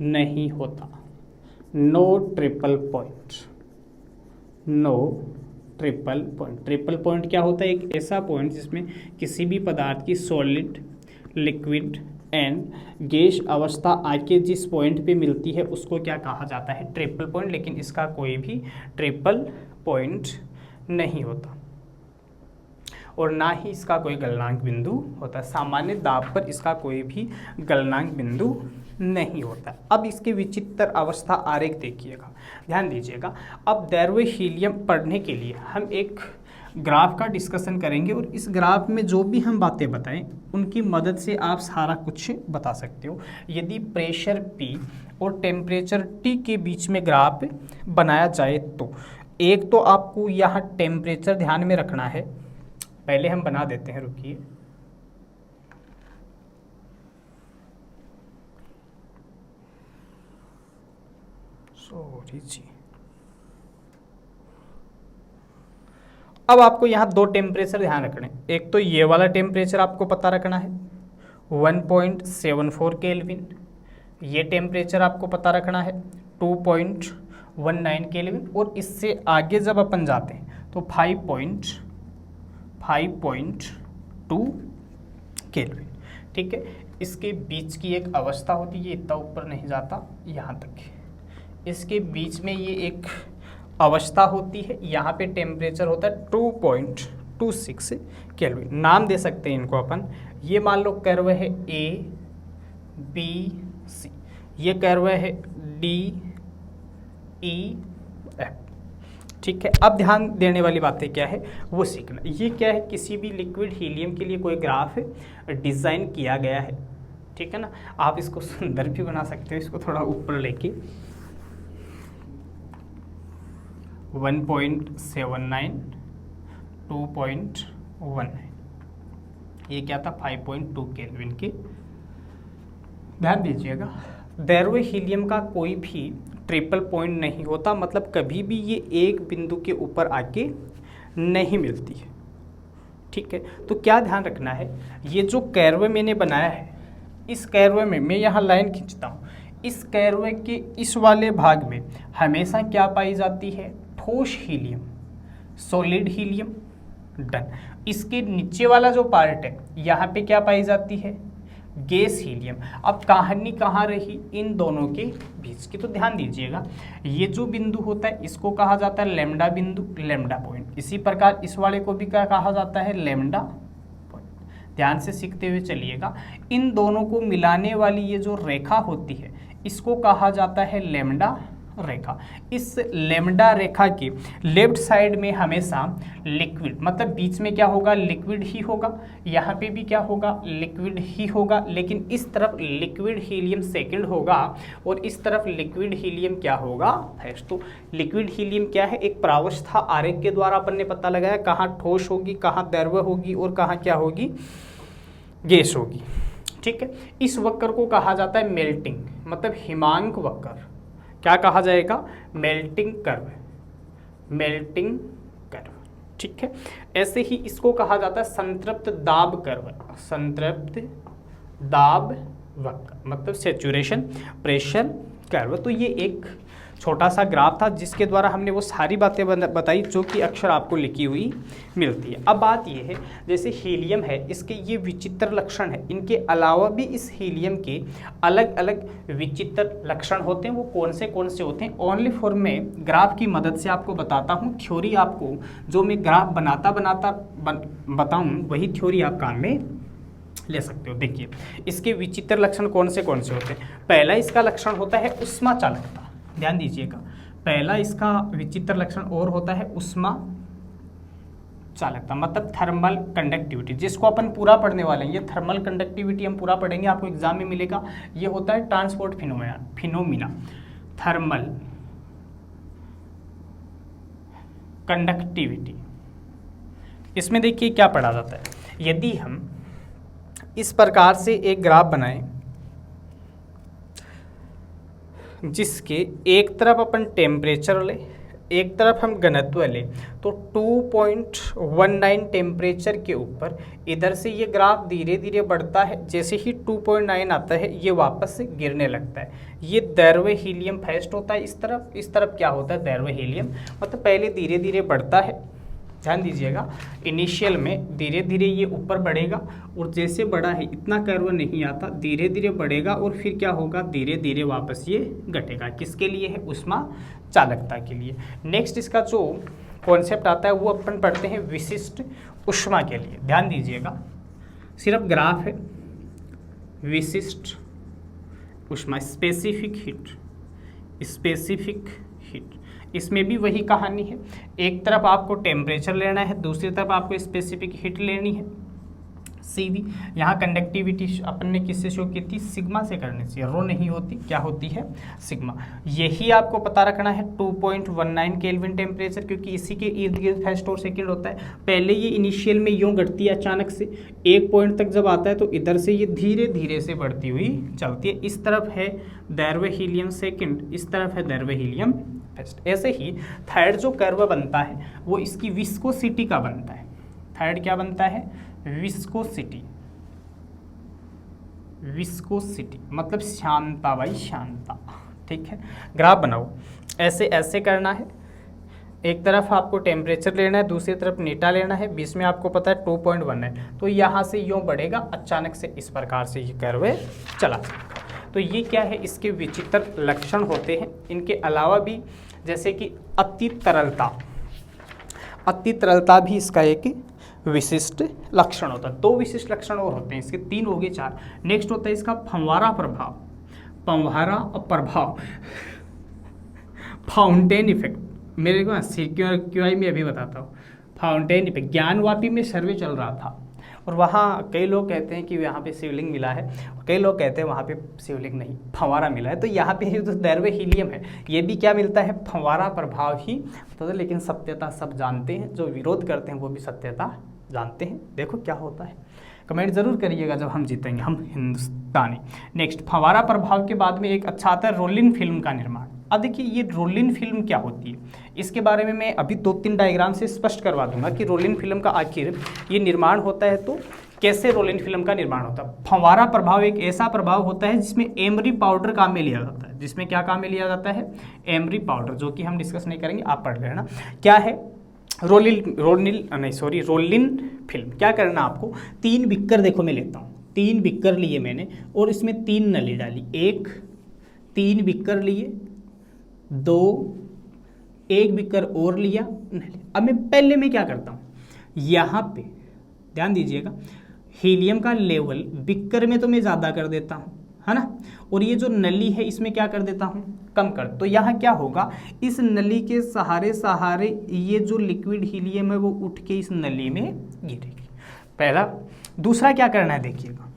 नहीं होता। No triple point, no triple point. Triple point क्या होता है, एक ऐसा पॉइंट जिसमें किसी भी पदार्थ की सॉलिड, लिक्विड एंड गैस अवस्था आके जिस पॉइंट पे मिलती है उसको क्या कहा जाता है, ट्रिपल पॉइंट। लेकिन इसका कोई भी ट्रिपल पॉइंट नहीं होता और ना ही इसका कोई गलनांक बिंदु होता। सामान्य दाब पर इसका कोई भी गलनांक बिंदु नहीं होता। अब इसके विचित्र अवस्था आरेख देखिएगा, ध्यान दीजिएगा। अब दैरवे हीलियम पढ़ने के लिए हम एक ग्राफ का डिस्कशन करेंगे और इस ग्राफ में जो भी हम बातें बताएं उनकी मदद से आप सारा कुछ बता सकते हो। यदि प्रेशर P और टेम्परेचर T के बीच में ग्राफ बनाया जाए तो एक तो आपको यहाँ टेम्परेचर ध्यान में रखना है। पहले हम बना देते हैं, रुकिए। सॉरी जी। अब आपको यहाँ दो टेम्परेचर ध्यान रखने, एक तो ये वाला टेम्परेचर आपको पता रखना है 1.74 केल्विन, ये टेम्परेचर आपको पता रखना है 2.19 केल्विन, और इससे आगे जब अपन जाते हैं तो 5.2 केल्विन। ठीक है, इसके बीच की एक अवस्था होती है, ये इतना ऊपर नहीं जाता यहाँ तक, इसके बीच में ये एक अवस्था होती है, यहाँ पे टेम्परेचर होता है 2.26 केल्विन। नाम दे सकते हैं इनको अपन, ये मान लो कर्व है ए बी सी, ये कर्व है डी ई एफ। ठीक है, अब ध्यान देने वाली बातें क्या है वो सीखना। ये क्या है, किसी भी लिक्विड हीलियम के लिए कोई ग्राफ डिज़ाइन किया गया है। ठीक है ना, आप इसको सुंदर भी बना सकते हो, इसको थोड़ा ऊपर लेके 1.79 2.19, ये क्या था 5.2 केल्विन के। ध्यान दीजिएगा, दैर्घ्य हीलियम का कोई भी ट्रिपल पॉइंट नहीं होता, मतलब कभी भी ये एक बिंदु के ऊपर आके नहीं मिलती है। ठीक है, तो क्या ध्यान रखना है, ये जो कर्व मैंने बनाया है, इस कर्व में मैं यहाँ लाइन खींचता हूँ, इस कर्व के इस वाले भाग में हमेशा क्या पाई जाती है, ठोस हीलियम, सॉलिड हीलियम। डन। इसके नीचे वाला जो पार्ट है यहाँ पे क्या पाई जाती है, गैस हीलियम। अब कहानी कहाँ रही, इन दोनों के बीच की। तो ध्यान दीजिएगा, ये जो बिंदु होता है इसको कहा जाता है लैम्डा बिंदु, लैम्डा पॉइंट। इसी प्रकार इस वाले को भी क्या कहा जाता है, लैम्डा पॉइंट। ध्यान से सीखते हुए चलिएगा, इन दोनों को मिलाने वाली ये जो रेखा होती है इसको कहा जाता है लैम्डा रेखा। इस लैम्डा रेखा के लेफ्ट साइड में हमेशा लिक्विड, मतलब बीच में क्या होगा, लिक्विड ही होगा, यहाँ पे भी क्या होगा, लिक्विड ही होगा, लेकिन इस तरफ लिक्विड हीलियम सेकंड होगा और इस तरफ लिक्विड हीलियम क्या होगा, फर्स्ट। तो लिक्विड हीलियम क्या है, एक प्रावस्था आरेख के द्वारा अपन ने पता लगाया कहाँ ठोस होगी, कहाँ द्रव्य होगी और कहाँ क्या होगी, गैस होगी। ठीक है, इस वक्र को कहा जाता है मेल्टिंग, मतलब हिमांक वक्र। क्या कहा जाएगा, मेल्टिंग कर्व, मेल्टिंग कर्व। ठीक है, ऐसे ही इसको कहा जाता है संतृप्त दाब कर्व, संतृप्त दाब वक्र, मतलब सैचुरेशन प्रेशर कर्व। तो ये एक छोटा सा ग्राफ था जिसके द्वारा हमने वो सारी बातें बताई जो कि अक्सर आपको लिखी हुई मिलती है। अब बात ये है, जैसे हीलियम है, इसके ये विचित्र लक्षण है, इनके अलावा भी इस हीलियम के अलग अलग विचित्र लक्षण होते हैं। वो कौन से होते हैं, ओनली फॉर मैं ग्राफ की मदद से आपको बताता हूँ। थ्योरी आपको जो मैं ग्राफ बनाता बताऊँ वही थ्योरी आप काम में ले सकते हो। देखिए, इसके विचित्र लक्षण कौन से होते हैं। पहला इसका लक्षण होता है उष्मा चालकता। ध्यान दीजिएगा, पहला इसका विचित्र लक्षण और होता है उष्मा चालकता, मतलब थर्मल कंडक्टिविटी, जिसको अपन पूरा पढ़ने वाले हैं। ये थर्मल कंडक्टिविटी हम पूरा पढ़ेंगे, आपको एग्जाम में मिलेगा। ये होता है ट्रांसपोर्ट फिनोमिना, थर्मल कंडक्टिविटी। इसमें देखिए क्या पढ़ा जाता है, यदि हम इस प्रकार से एक ग्राफ बनाएं जिसके एक तरफ अपन टेम्परेचर ले, एक तरफ हम घनत्व ले, तो 2.19 टेम्परेचर के ऊपर इधर से ये ग्राफ धीरे धीरे बढ़ता है। जैसे ही 2.9 आता है ये वापस से गिरने लगता है। ये द्रव्य हीलियम फर्स्ट होता है इस तरफ क्या होता है, द्रव्य हीलियम, मतलब पहले धीरे धीरे बढ़ता है। ध्यान दीजिएगा, इनिशियल में धीरे धीरे ये ऊपर बढ़ेगा और जैसे बढ़ा है इतना कर्व नहीं आता, धीरे धीरे बढ़ेगा और फिर क्या होगा, धीरे धीरे वापस ये घटेगा। किसके लिए है, उष्मा चालकता के लिए। नेक्स्ट इसका जो कॉन्सेप्ट आता है वो अपन पढ़ते हैं विशिष्ट उष्मा के लिए। ध्यान दीजिएगा, सिर्फ ग्राफ है, विशिष्ट उष्मा, स्पेसिफिक हीट। इसमें भी वही कहानी है, एक तरफ आपको टेम्परेचर लेना है, दूसरी तरफ आपको स्पेसिफिक हीट लेनी है। सीधी यहाँ कंडक्टिविटी अपन ने किससे शो की थी, सिग्मा से करनी चाहिए, रो नहीं होती, क्या होती है, सिग्मा। यही आपको पता रखना है 2.19 केल्विन टेम्परेचर, क्योंकि इसी के इर्द गिर्द फर्स्ट और सेकंड होता है। पहले ये इनिशियल में यूँ घटती है, अचानक से एक पॉइंट तक जब आता है तो इधर से ये धीरे धीरे से बढ़ती हुई चलती है। इस तरफ है द्रव्य हीलियम सेकंड, इस तरफ है द्रव्य हीलियम फेस्ट। ऐसे ही थर्ड जो कर्व बनता है वो इसकी विस्कोसिटी का बनता है। थर्ड क्या बनता है? विस्कोसिटी। विस्कोसिटी मतलब श्यानता भाई, श्यानता। ठीक है, ग्राफ बनाओ। ऐसे ऐसे करना है, एक तरफ आपको टेम्परेचर लेना है, दूसरी तरफ नीटा लेना है, बीच में आपको पता है 2.1 है, तो यहाँ से यूँ बढ़ेगा, अचानक से इस प्रकार से ये कर्व चला जाएगा। तो ये क्या है? इसके विचित्र लक्षण होते हैं। इनके अलावा भी जैसे कि अति तरलता, अति तरलता भी इसका एक विशिष्ट लक्षण होता है। 2 विशिष्ट लक्षण और होते हैं इसके, 3 हो गए 4। नेक्स्ट होता है इसका फंवारा प्रभाव। फंवारा प्रभाव, फाउंटेन इफेक्ट। मेरे को CQI में अभी बताता हूँ। फाउंटेन इफेक्ट, ज्ञानवापी में सर्वे चल रहा था और वहाँ कई लोग कहते हैं कि यहाँ पे शिवलिंग मिला है, कई लोग कहते हैं वहाँ पे शिवलिंग नहीं, फंवारा मिला है। तो यहाँ पे जो दैर्घ्य हीलियम है ये भी क्या मिलता है? फंवारा प्रभाव ही। तो लेकिन सत्यता सब जानते हैं, जो विरोध करते हैं वो भी सत्यता जानते हैं। देखो क्या होता है, कमेंट जरूर करिएगा जब हम जीतेंगे, हम हिंदुस्तानी। नेक्स्ट, फंवारा प्रभाव के बाद में एक अच्छा आता है रोलिंग फिल्म का निर्माण। अब देखिए ये रोलिंग फिल्म क्या होती है, इसके बारे में मैं अभी 2-3 डायग्राम से स्पष्ट करवा दूंगा कि रोलिंग फिल्म का आखिर ये निर्माण होता है तो कैसे रोलिंग फिल्म का निर्माण होता है। फंवारा प्रभाव एक ऐसा प्रभाव होता है जिसमें एमरी पाउडर काम में लिया जाता है। जिसमें क्या काम में लिया जाता है? एमरी पाउडर, जो कि हम डिस्कस नहीं करेंगे, आप पढ़ लेना क्या है। रोलिन फिल्म क्या करना आपको? 3 बिक्कर, देखो मैं लेता हूँ, 3 बिक्कर लिए मैंने और इसमें 3 नली डाली। 1, 3 बिक्कर लिए, 2, 1 बिक्कर और लिया नली। अब मैं पहले में क्या करता हूँ, यहाँ पे ध्यान दीजिएगा, हीलियम का लेवल बिक्कर में तो मैं ज़्यादा कर देता हूँ, है ना, और ये जो नली है इसमें क्या कर देता हूँ? कम कर। तो यहाँ क्या होगा, इस नली के सहारे सहारे ये जो लिक्विड हीलियम है वो उठ के इस नली में गिरेगी। पहला। दूसरा क्या करना है देखिएगा,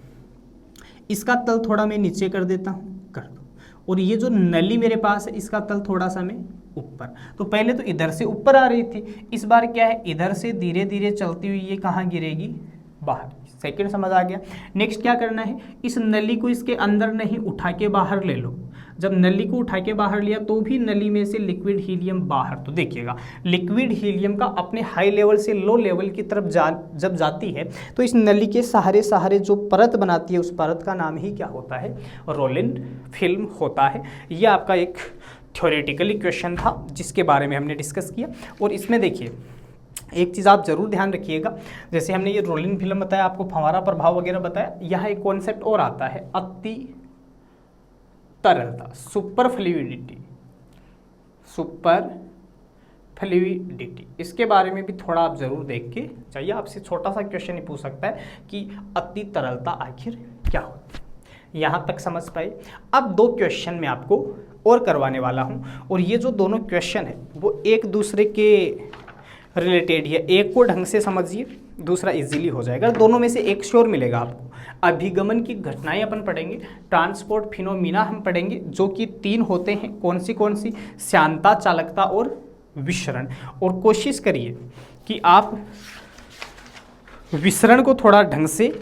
इसका तल थोड़ा मैं नीचे कर देता हूँ, कर दो, और ये जो नली मेरे पास है इसका तल थोड़ा सा मैं ऊपर। तो पहले तो इधर से ऊपर आ रही थी, इस बार क्या है, इधर से धीरे धीरे चलती हुई ये कहाँ गिरेगी? बाहर। सेकंड समझ आ गया। नेक्स्ट क्या करना है, इस नली को इसके अंदर नहीं, उठा के बाहर ले लो। जब नली को उठा के बाहर लिया तो भी नली में से लिक्विड हीलियम बाहर। तो देखिएगा, लिक्विड हीलियम का अपने हाई लेवल से लो लेवल की तरफ जब जाती है तो इस नली के सहारे सहारे जो परत बनाती है उस परत का नाम ही क्या होता है? रोलिन फिल्म होता है। ये आपका एक थ्योरेटिकली क्वेश्चन था जिसके बारे में हमने डिस्कस किया। और इसमें देखिए एक चीज़ आप जरूर ध्यान रखिएगा, जैसे हमने ये रोलिंग फिल्म बताया, आपको फंवारा प्रभाव वगैरह बताया, यहाँ एक कॉन्सेप्ट और आता है, अति तरलता, सुपर फ्लूइडिटी। सुपर फ्लूइडिटी, इसके बारे में भी थोड़ा आप जरूर देख के चाहिए। आपसे छोटा सा क्वेश्चन ही पूछ सकता है कि अति तरलता आखिर क्या होती है। यहाँ तक समझ पाए। अब 2 क्वेश्चन मैं आपको और करवाने वाला हूँ, और ये जो दोनों क्वेश्चन है वो एक दूसरे के रिलेटेड है। एक को ढंग से समझिए, दूसरा इजीली हो जाएगा। दोनों में से एक श्योर मिलेगा आपको। अभिगमन की घटनाएं अपन पढ़ेंगे, ट्रांसपोर्ट फिनोमिना हम पढ़ेंगे, जो कि 3 होते हैं। कौन सी? श्यानता, चालकता और विसरण। और कोशिश करिए कि आप विसरण को थोड़ा ढंग से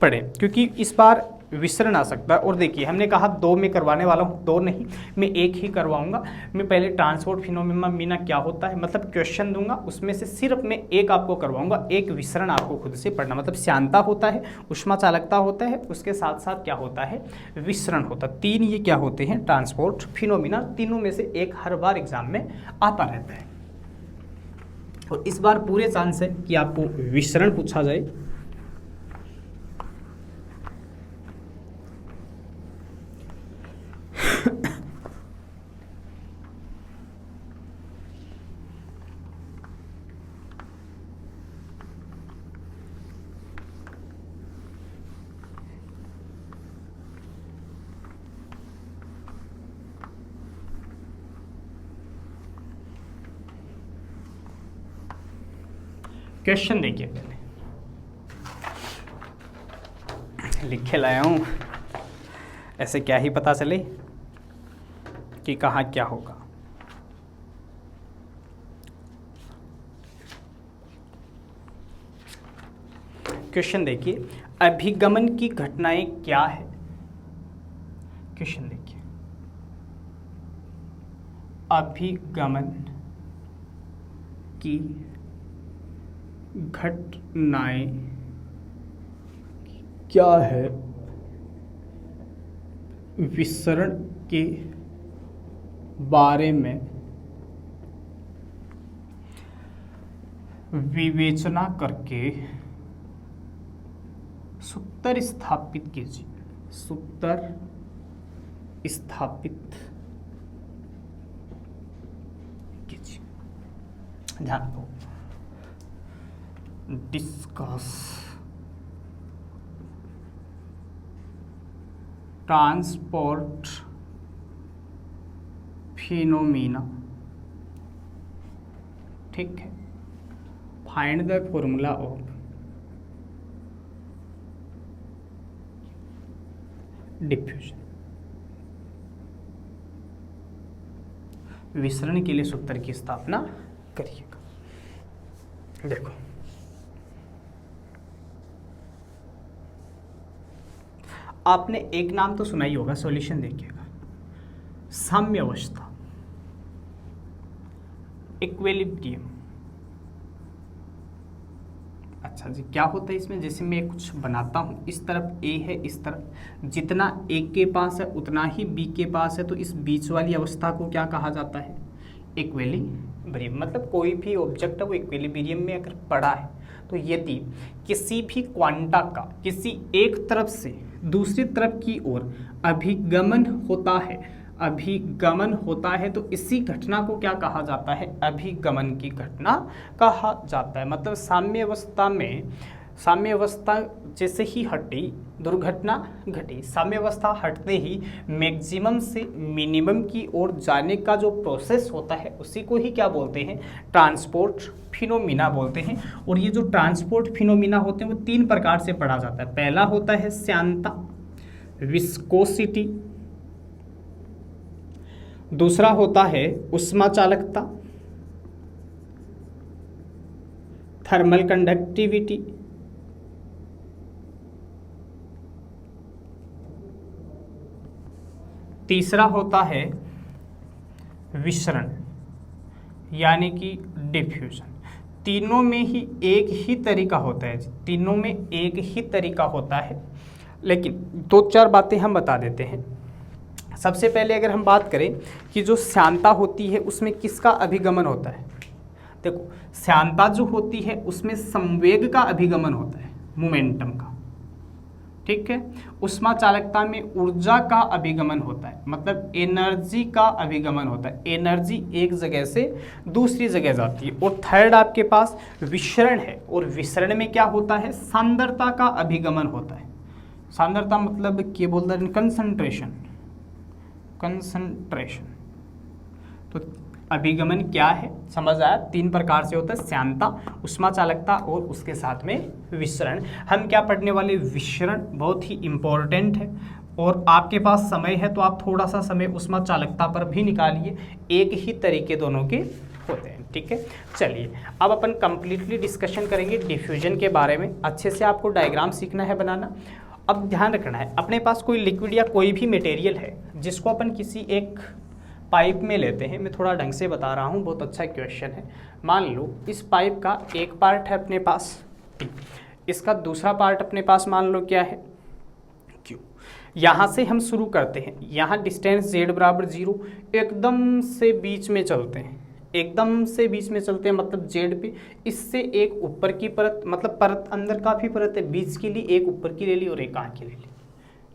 पढ़ें, क्योंकि इस बार विसरण आ सकता है। और देखिए हमने कहा 2 में करवाने वाला हूँ, 2 नहीं, मैं 1 ही करवाऊंगा। मैं पहले ट्रांसपोर्ट फिनोमिना क्या होता है मतलब क्वेश्चन दूंगा, उसमें से सिर्फ मैं 1 आपको करवाऊंगा। 1 विसरण आपको खुद से पढ़ना, मतलब श्यानता होता है, उष्मा चालकता होता है, उसके साथ साथ क्या होता है? विसरण होता है। 3 ये क्या होते हैं? Transport phenomena. तीनों में से 1 हर बार एग्जाम में आता रहता है, और इस बार पूरे चांस है कि आपको विसरण पूछा जाए। क्वेश्चन देखिए, पहले लिख के लाया हूँ, ऐसे क्या ही पता चले कि कहाँ क्या होगा। क्वेश्चन देखिए, अभिगमन की घटनाएं क्या है? क्वेश्चन देखिए, अभिगमन की घटनाएं क्या है, विसरण के बारे में विवेचना करके सूत्र स्थापित कीजिए। सूत्र स्थापित कीजिए। ध्यान दो, डिस्कस ट्रांसपोर्ट फिनोमिना। ठीक है, find the formula of diffusion. विसरण के लिए सूत्र की स्थापना करिएगा। देखो, आपने एक नाम तो सुना ही होगा, सॉल्यूशन देखिएगा, साम्यावस्था, इक्विलिब्रियम। अच्छा जी, क्या होता है इसमें? जैसे मैं कुछ बनाता हूँ, इस तरफ ए है, इस तरफ जितना ए के पास है उतना ही बी के पास है, तो इस बीच वाली अवस्था को क्या कहा जाता है? इक्विलिब्रियम। मतलब कोई भी ऑब्जेक्ट है वो इक्विलिब्रियम में अगर पड़ा है, तो यदि किसी भी क्वांटा का किसी एक तरफ से दूसरी तरफ की ओर अभिगमन होता है तो इसी घटना को क्या कहा जाता है? अभिगमन की घटना कहा जाता है। मतलब साम्यावस्था जैसे ही हटी, दुर्घटना घटी। साम्यावस्था हटते ही मैक्सिमम से मिनिमम की ओर जाने का जो प्रोसेस होता है उसी को ही क्या बोलते हैं? ट्रांसपोर्ट फिनोमिना बोलते हैं। और ये जो ट्रांसपोर्ट फिनोमिना होते हैं वो तीन प्रकार से पढ़ा जाता है। पहला होता है श्यानता, विस्कोसिटी। दूसरा होता है उष्मा चालकता, थर्मल कंडक्टिविटी। तीसरा होता है विसरण यानी कि डिफ्यूजन। तीनों में ही एक ही तरीका होता है, तीनों में एक ही तरीका होता है, लेकिन दो चार बातें हम बता देते हैं। सबसे पहले अगर हम बात करें कि जो श्यानता होती है उसमें किसका अभिगमन होता है? देखो, श्यानता जो होती है उसमें संवेग का अभिगमन होता है, मोमेंटम का। ठीक है। उष्मा चालकता में ऊर्जा का अभिगमन होता है, मतलब एनर्जी का अभिगमन होता है। एनर्जी एक जगह से दूसरी जगह जाती है। और थर्ड आपके पास विसरण है, और विसरण में क्या होता है? सांद्रता का अभिगमन होता है। सांद्रता मतलब क्या बोलते हैं? कंसंट्रेशन। तो अभिगमन क्या है समझ आया? तीन प्रकार से होता है, श्यानता, उष्मा चालकता और उसके साथ में विसरण। हम क्या पढ़ने वाले? विसरण बहुत ही इंपॉर्टेंट है। और आपके पास समय है तो आप थोड़ा सा समय उष्मा चालकता पर भी निकालिए, एक ही तरीके दोनों के होते हैं। ठीक है, चलिए अब अपन कंप्लीटली डिस्कशन करेंगे डिफ्यूजन के बारे में। अच्छे से आपको डायग्राम सीखना है बनाना। अब ध्यान रखना है, अपने पास कोई लिक्विड या कोई भी मटेरियल है जिसको अपन किसी एक पाइप में लेते हैं। मैं थोड़ा ढंग से बता रहा हूँ, बहुत अच्छा क्वेश्चन है। मान लो इस पाइप का एक पार्ट है अपने पास T, इसका दूसरा पार्ट अपने पास मान लो क्या है? Q। यहाँ से हम शुरू करते हैं, यहाँ डिस्टेंस Z बराबर 0, एकदम से बीच में चलते हैं, एकदम से बीच में चलते हैं मतलब Z पे। इससे एक ऊपर की परत, मतलब परत अंदर काफ़ी परत है, बीच की ली, एक ऊपर की ले ली और एक कहाँ की ले ली?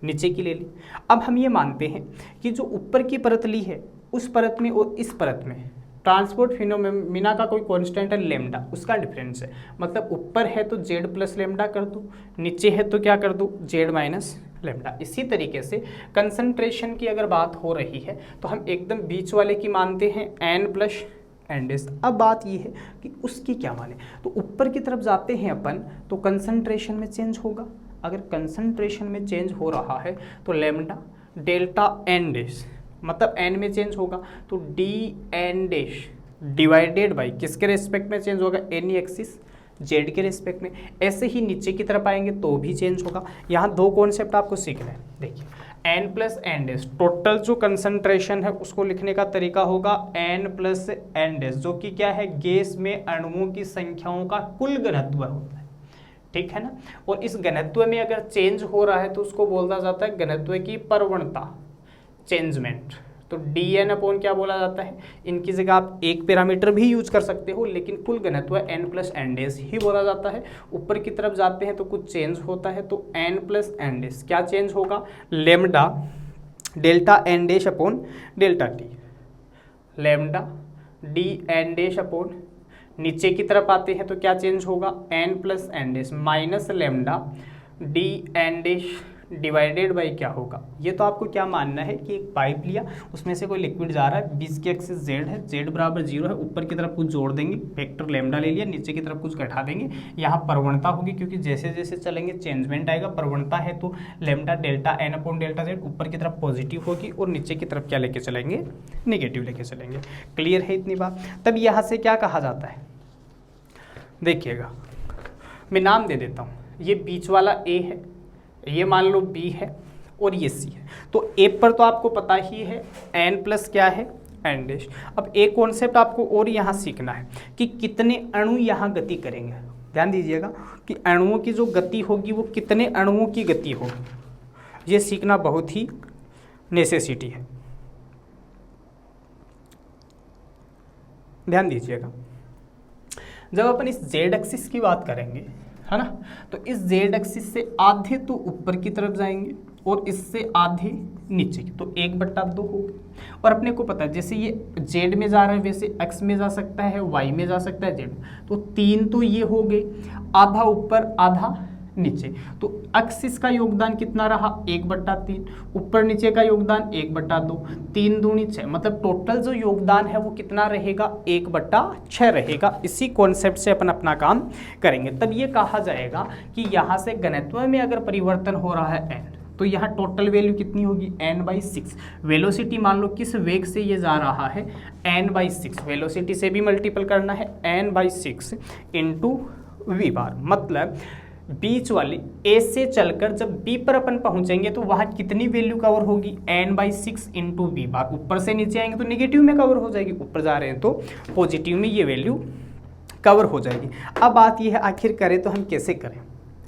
नीचे की ले ली। अब हम ये मानते हैं कि जो ऊपर की परत ली है उस परत में और इस परत में ट्रांसपोर्ट फिनोमिना का कोई कांस्टेंट है लेमडा, उसका डिफरेंस है। मतलब ऊपर है तो Z प्लस लेमडा कर दो, नीचे है तो क्या कर दो? Z minus lambda. इसी तरीके से कंसंट्रेशन की अगर बात हो रही है तो हम एकदम बीच वाले की मानते हैं N प्लस एन डेस। अब बात ये है कि उसकी क्या माने? तो ऊपर की तरफ जाते हैं अपन तो कंसंट्रेशन में चेंज होगा। अगर कंसंट्रेशन में चेंज हो रहा है तो लेमडा डेल्टा एन डेश, मतलब एन में चेंज होगा तो d n dash divided by किसके रेस्पेक्ट में चेंज होगा? एन एक्सिस जेड के रेस्पेक्ट में। ऐसे ही नीचे की तरफ आएंगे तो भी चेंज होगा। यहाँ दो कॉन्सेप्ट आपको सीखना है। देखिए, n plus n dash, total जो कंसंट्रेशन है उसको लिखने का तरीका होगा n प्लस एन डेज, जो कि क्या है, गैस में अणुओं की संख्याओं का कुल घनत्व होता है, ठीक है ना। और इस घनत्व में अगर चेंज हो रहा है तो उसको बोला जाता है घनत्व की प्रवणता, चेंजमेंट। तो dn अपॉन क्या बोला जाता है, इनकी जगह आप एक पैरामीटर भी यूज कर सकते हो, लेकिन कुल घनत्व n प्लस एन डेज ही बोला जाता है। ऊपर की तरफ जाते हैं तो कुछ चेंज होता है, तो n प्लस एन डेज क्या चेंज होगा, lambda delta n dash upon delta t, lambda d n dash upon, नीचे की तरफ आते हैं तो क्या चेंज होगा, n plus n dash minus lambda d n dash divided by क्या होगा। ये तो आपको क्या मानना है कि एक पाइप लिया, उसमें से कोई लिक्विड जा रहा है, बीच की एक्सिस z है, z बराबर 0 है, ऊपर की तरफ कुछ जोड़ देंगे, वेक्टर लेमडा ले लिया, नीचे की तरफ कुछ घटा देंगे, यहाँ प्रवणता होगी, क्योंकि जैसे जैसे चलेंगे चेंजमेंट आएगा, प्रवणता है तो lambda delta n upon delta z ऊपर की तरफ पॉजिटिव होगी और नीचे की तरफ क्या लेके चलेंगे, निगेटिव लेके चलेंगे। क्लियर है इतनी बात। तब यहाँ से क्या कहा जाता है, देखिएगा मैं नाम दे देता हूँ, ये बीच वाला A है, ये मान लो B है और ये C है। तो A पर तो आपको पता ही है n प्लस क्या है, एन डैश। अब एक कॉन्सेप्ट आपको और यहाँ सीखना है कि कितने अणु यहाँ गति करेंगे। ध्यान दीजिएगा कि अणुओं की जो गति होगी वो कितने अणुओं की गति होगी, ये सीखना बहुत ही नेसेसिटी है। ध्यान दीजिएगा, जब अपन इस जेड एक्सिस की बात करेंगे, है ना, तो इस जेड एक्सिस से आधे तो ऊपर की तरफ जाएंगे और इससे आधे नीचे की, तो 1/2 हो गए। और अपने को पता है जैसे ये जेड में जा रहा है वैसे एक्स में जा सकता है, वाई में जा सकता है, जेड, तो 3 तो ये हो गए, आधा ऊपर आधा नीचे। तो एक्सिस का योगदान कितना रहा, 1/3, ऊपर नीचे का योगदान 1/2, 3 दूनी 6, मतलब टोटल जो योगदान है वो कितना रहेगा, 1/6 रहेगा। इसी कॉन्सेप्ट से अपन अपना काम करेंगे। तब ये कहा जाएगा कि यहाँ से घनत्व में अगर परिवर्तन हो रहा है n, तो यहाँ टोटल वैल्यू कितनी होगी, n/6। वेलोसिटी मान लो किस वेग से ये जा रहा है, n/6, वेलोसिटी से भी मल्टीपल करना है, n/6 इंटू वी बार, मतलब बीच वाली ए से चलकर जब बी पर अपन पहुंचेंगे तो वहां कितनी वैल्यू कवर होगी, n/6 इंटू वी बार। ऊपर से नीचे आएंगे तो नेगेटिव में कवर हो जाएगी, ऊपर जा रहे हैं तो पॉजिटिव में ये वैल्यू कवर हो जाएगी। अब बात ये है आखिर करें तो हम कैसे करें,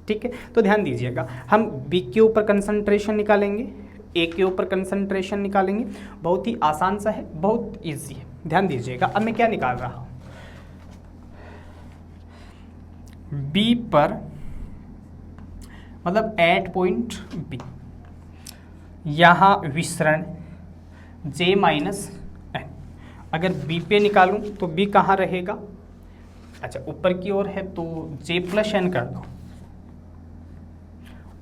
ठीक है। तो ध्यान दीजिएगा, हम बी के ऊपर कंसंट्रेशन निकालेंगे, ए के ऊपर कंसंट्रेशन निकालेंगे, बहुत ही आसान सा है, बहुत ईजी है। ध्यान दीजिएगा, अब मैं क्या निकाल रहा हूँ, बी पर मतलब एट पॉइंट बी, यहाँ विसरण J माइनस एन। अगर B पे निकालूं तो B कहाँ रहेगा, अच्छा ऊपर की ओर है तो J प्लस एन कर दो,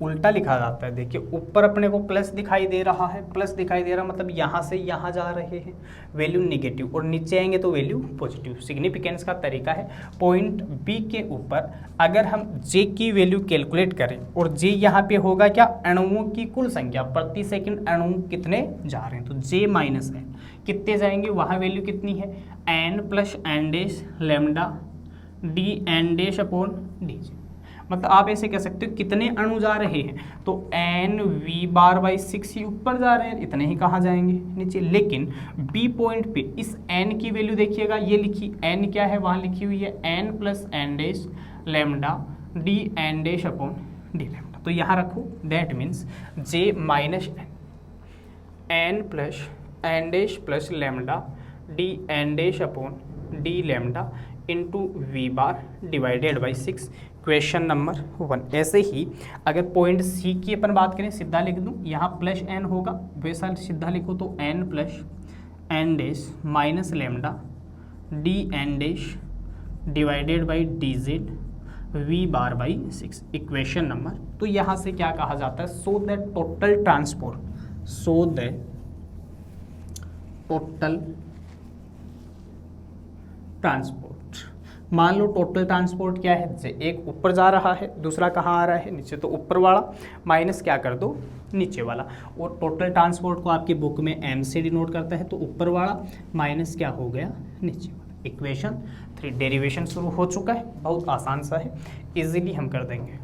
उल्टा लिखा जाता है। देखिए ऊपर अपने को प्लस दिखाई दे रहा है, प्लस दिखाई दे रहा मतलब यहाँ से यहाँ जा रहे हैं, वैल्यू नेगेटिव, और नीचे आएंगे तो वैल्यू पॉजिटिव। सिग्निफिकेंस का तरीका है, पॉइंट बी के ऊपर अगर हम जे की वैल्यू कैलकुलेट करें, और जे यहाँ पे होगा क्या, अणुओं की कुल संख्या, प्रति सेकंड अणु कितने जा रहे हैं, तो जे माइनस एन कितने जाएंगे, वहाँ वैल्यू कितनी है, n plus n dash lambda d n dash upon d. मतलब आप ऐसे कह सकते हो कितने अणु जा रहे हैं, तो एन वी बार बाई 6 ही ऊपर जा रहे हैं, इतने ही कहाँ जाएंगे, नीचे। लेकिन बी पॉइंट पे इस एन की वैल्यू देखिएगा, ये लिखी एन क्या है, वहाँ लिखी हुई है n plus n dash lambda d n dash upon d lambda. तो यहाँ रखो, that means j minus n plus n dash plus lambda d n dash upon d lambda into v bar divided by 6, question number 1। ऐसे ही अगर point सी की अपन बात करें, सीधा लिख दूं, यहाँ प्लस एन होगा, वैसा सीधा लिखो तो n plus n dash minus lambda d n dash divided by d z v bar by 6, equation number. तो यहाँ से क्या कहा जाता है, so that total transport, so that total transport, मान लो टोटल ट्रांसपोर्ट क्या है, जैसे एक ऊपर जा रहा है, दूसरा कहाँ आ रहा है, नीचे, तो ऊपर वाला माइनस क्या कर दो, नीचे वाला। और टोटल ट्रांसपोर्ट को आपकी बुक में एम से डिनोट करता है, तो ऊपर वाला माइनस क्या हो गया, नीचे वाला। इक्वेशन 3 डेरिवेशन शुरू हो चुका है, बहुत आसान सा है, इजीली हम कर देंगे।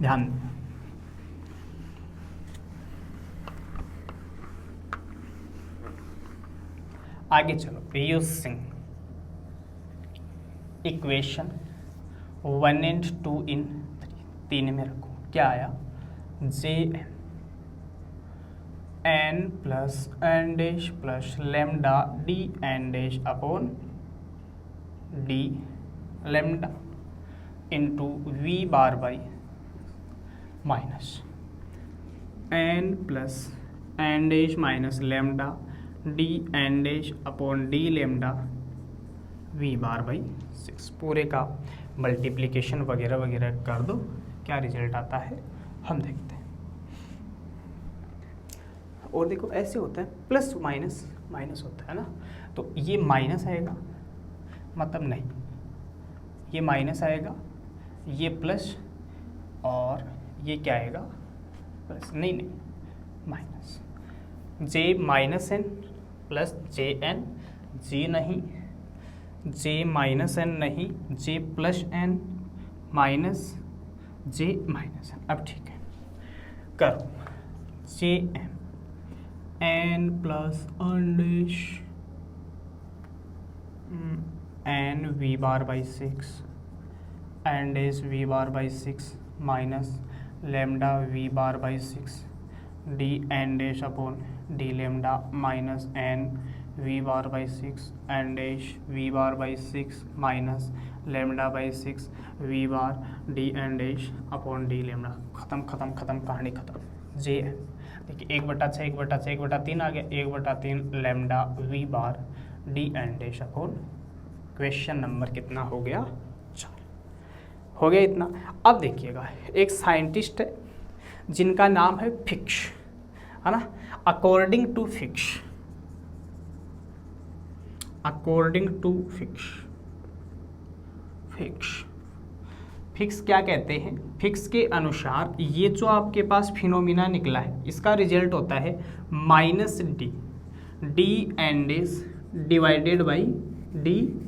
ध्यान आगे चलो, यूजिंग इक्वेशन 1 and 2 in 3 में रखो, क्या आया, j n plus n dash plus lambda d n dash upon d lambda into v bar by minus n plus n dash minus lambda d n dash upon d lambda v bar by 6। पूरे का multiplication वगैरह वगैरह कर दो, क्या result आता है हम देखते हैं। और देखो ऐसे होता है, प्लस माइनस माइनस होता है ना, तो ये माइनस आएगा, मतलब नहीं, ये माइनस आएगा, ये प्लस, और ये क्या आएगा, प्लस, नहीं नहीं minus, j minus n plus j n, j नहीं, जे माइनस एन नहीं, j plus n minus j minus n. अब ठीक है, करो, j n plus n dash n v bar by 6 n dash v bar by 6 minus lambda v bar by 6 d n dash upon d lambda minus n v bar by 6 n dash v bar by 6 minus lambda by 6 v bar d n dash upon d lambda. खत्म खत्म खत्म, कहानी खत्म। जे N देखिए 1/6 1/6 1/3 आ गया, 1/3 lambda v bar d n dash upon, question number कितना हो गया, 4 हो गया इतना। अब देखिएगा, एक साइंटिस्ट है जिनका नाम है फिक्स, है ना, according to Fick's, according to Fick's, Fick's क्या कहते हैं, फिक्स के अनुसार ये जो आपके पास फिनोमिना निकला है, इसका रिजल्ट होता है minus d, d n dash divided by d.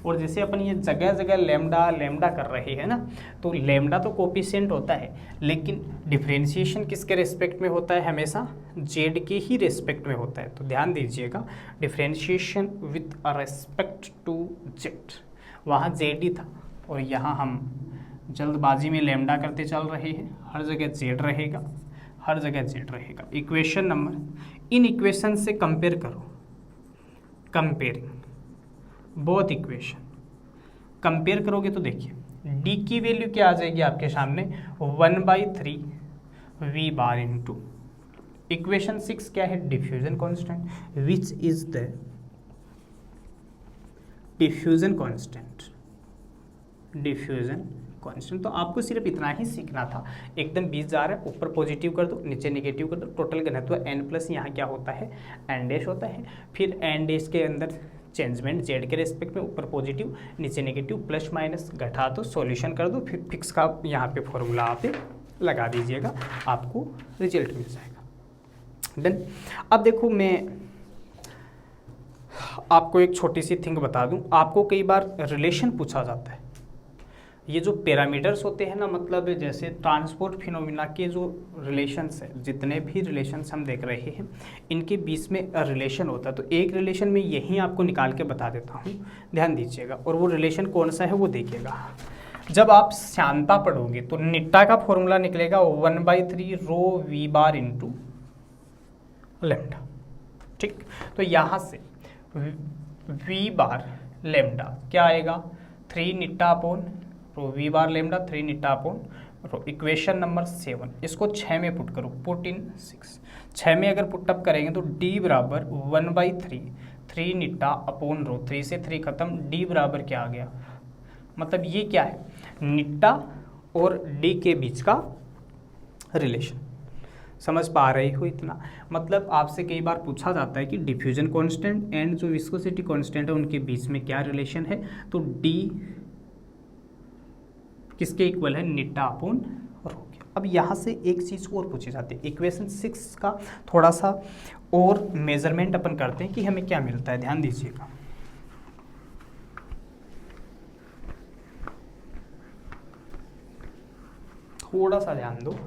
और जैसे अपन ये जगह जगह लेमडा लेमडा कर रहे हैं ना, तो लेमडा तो कोफिशिएंट होता है, लेकिन डिफरेंशिएशन किसके रेस्पेक्ट में होता है, हमेशा जेड के ही रेस्पेक्ट में होता है। तो ध्यान दीजिएगा, differentiation with respect to z, वहाँ जेड ही था, और यहाँ हम जल्दबाजी में लेमडा करते चल रहे हैं, हर जगह जेड रहेगा, हर जगह जेड रहेगा। इक्वेशन नंबर, इन इक्वेशन से कंपेयर करो, कंपेयरिंग बोथ इक्वेशन, कंपेयर करोगे तो देखिए डी की वैल्यू क्या आ जाएगी आपके सामने, 1/3 वी बार इंटू इक्वेशन 6 क्या है, diffusion constant, which is the diffusion constant, diffusion constant. तो आपको सिर्फ इतना ही सीखना था, एकदम 20 जा रहा है, ऊपर पॉजिटिव कर दो, नीचे नेगेटिव कर दो, टोटल घनत्व n प्लस यहाँ क्या होता है, एन डैश होता है, फिर एन डैश के अंदर चेंजमेंट जेड के रेस्पेक्ट में, ऊपर पॉजिटिव नीचे नेगेटिव, प्लस माइनस घटा दो, सॉल्यूशन कर दो, फिर फिक्स का यहाँ पे फॉर्मूला आप लगा दीजिएगा, आपको रिजल्ट मिल जाएगा। डन। अब देखो, मैं आपको एक छोटी सी थिंग बता दूं, आपको कई बार रिलेशन पूछा जाता है, ये जो पैरामीटर्स होते हैं ना, मतलब जैसे ट्रांसपोर्ट फिनोमिना के जो रिलेशंस है, जितने भी रिलेशंस हम देख रहे हैं, इनके बीच में रिलेशन होता है। तो एक रिलेशन में यही आपको निकाल के बता देता हूँ, ध्यान दीजिएगा, और वो रिलेशन कौन सा है वो देखिएगा। जब आप श्यानता पढ़ोगे तो निट्टा का फॉर्मूला निकलेगा 1/3 रो वी बार इंटू लेमडा, ठीक। तो यहाँ से वी बार लेमडा क्या आएगा, 3 निट्टा upon rho v bar lambda, 3 निट्टा अपॉन रो। इक्वेशन नंबर 7, इसको 6 में पुट करो, पुट इन 6, 6 में अगर पुट अप करेंगे तो d बराबर 1/3 3 निट्टा अपॉन रो, 3 से 3 खत्म, d बराबर क्या आ गया, मतलब ये क्या है, निट्टा और d के बीच का रिलेशन। समझ पा रहे हो इतना, मतलब आपसे कई बार पूछा जाता है कि डिफ्यूजन कांस्टेंट एंड जो विस्कोसिटी कांस्टेंट है उनके बीच में क्या रिलेशन है, तो d किसके इक्वल है, निट्टा अपॉन रो। अब यहाँ से एक चीज़ और पूछी जाती है, इक्वेशन 6 का थोड़ा सा और मेजरमेंट अपन करते हैं कि हमें क्या मिलता है, ध्यान दीजिएगा। थोड़ा सा ध्यान दो।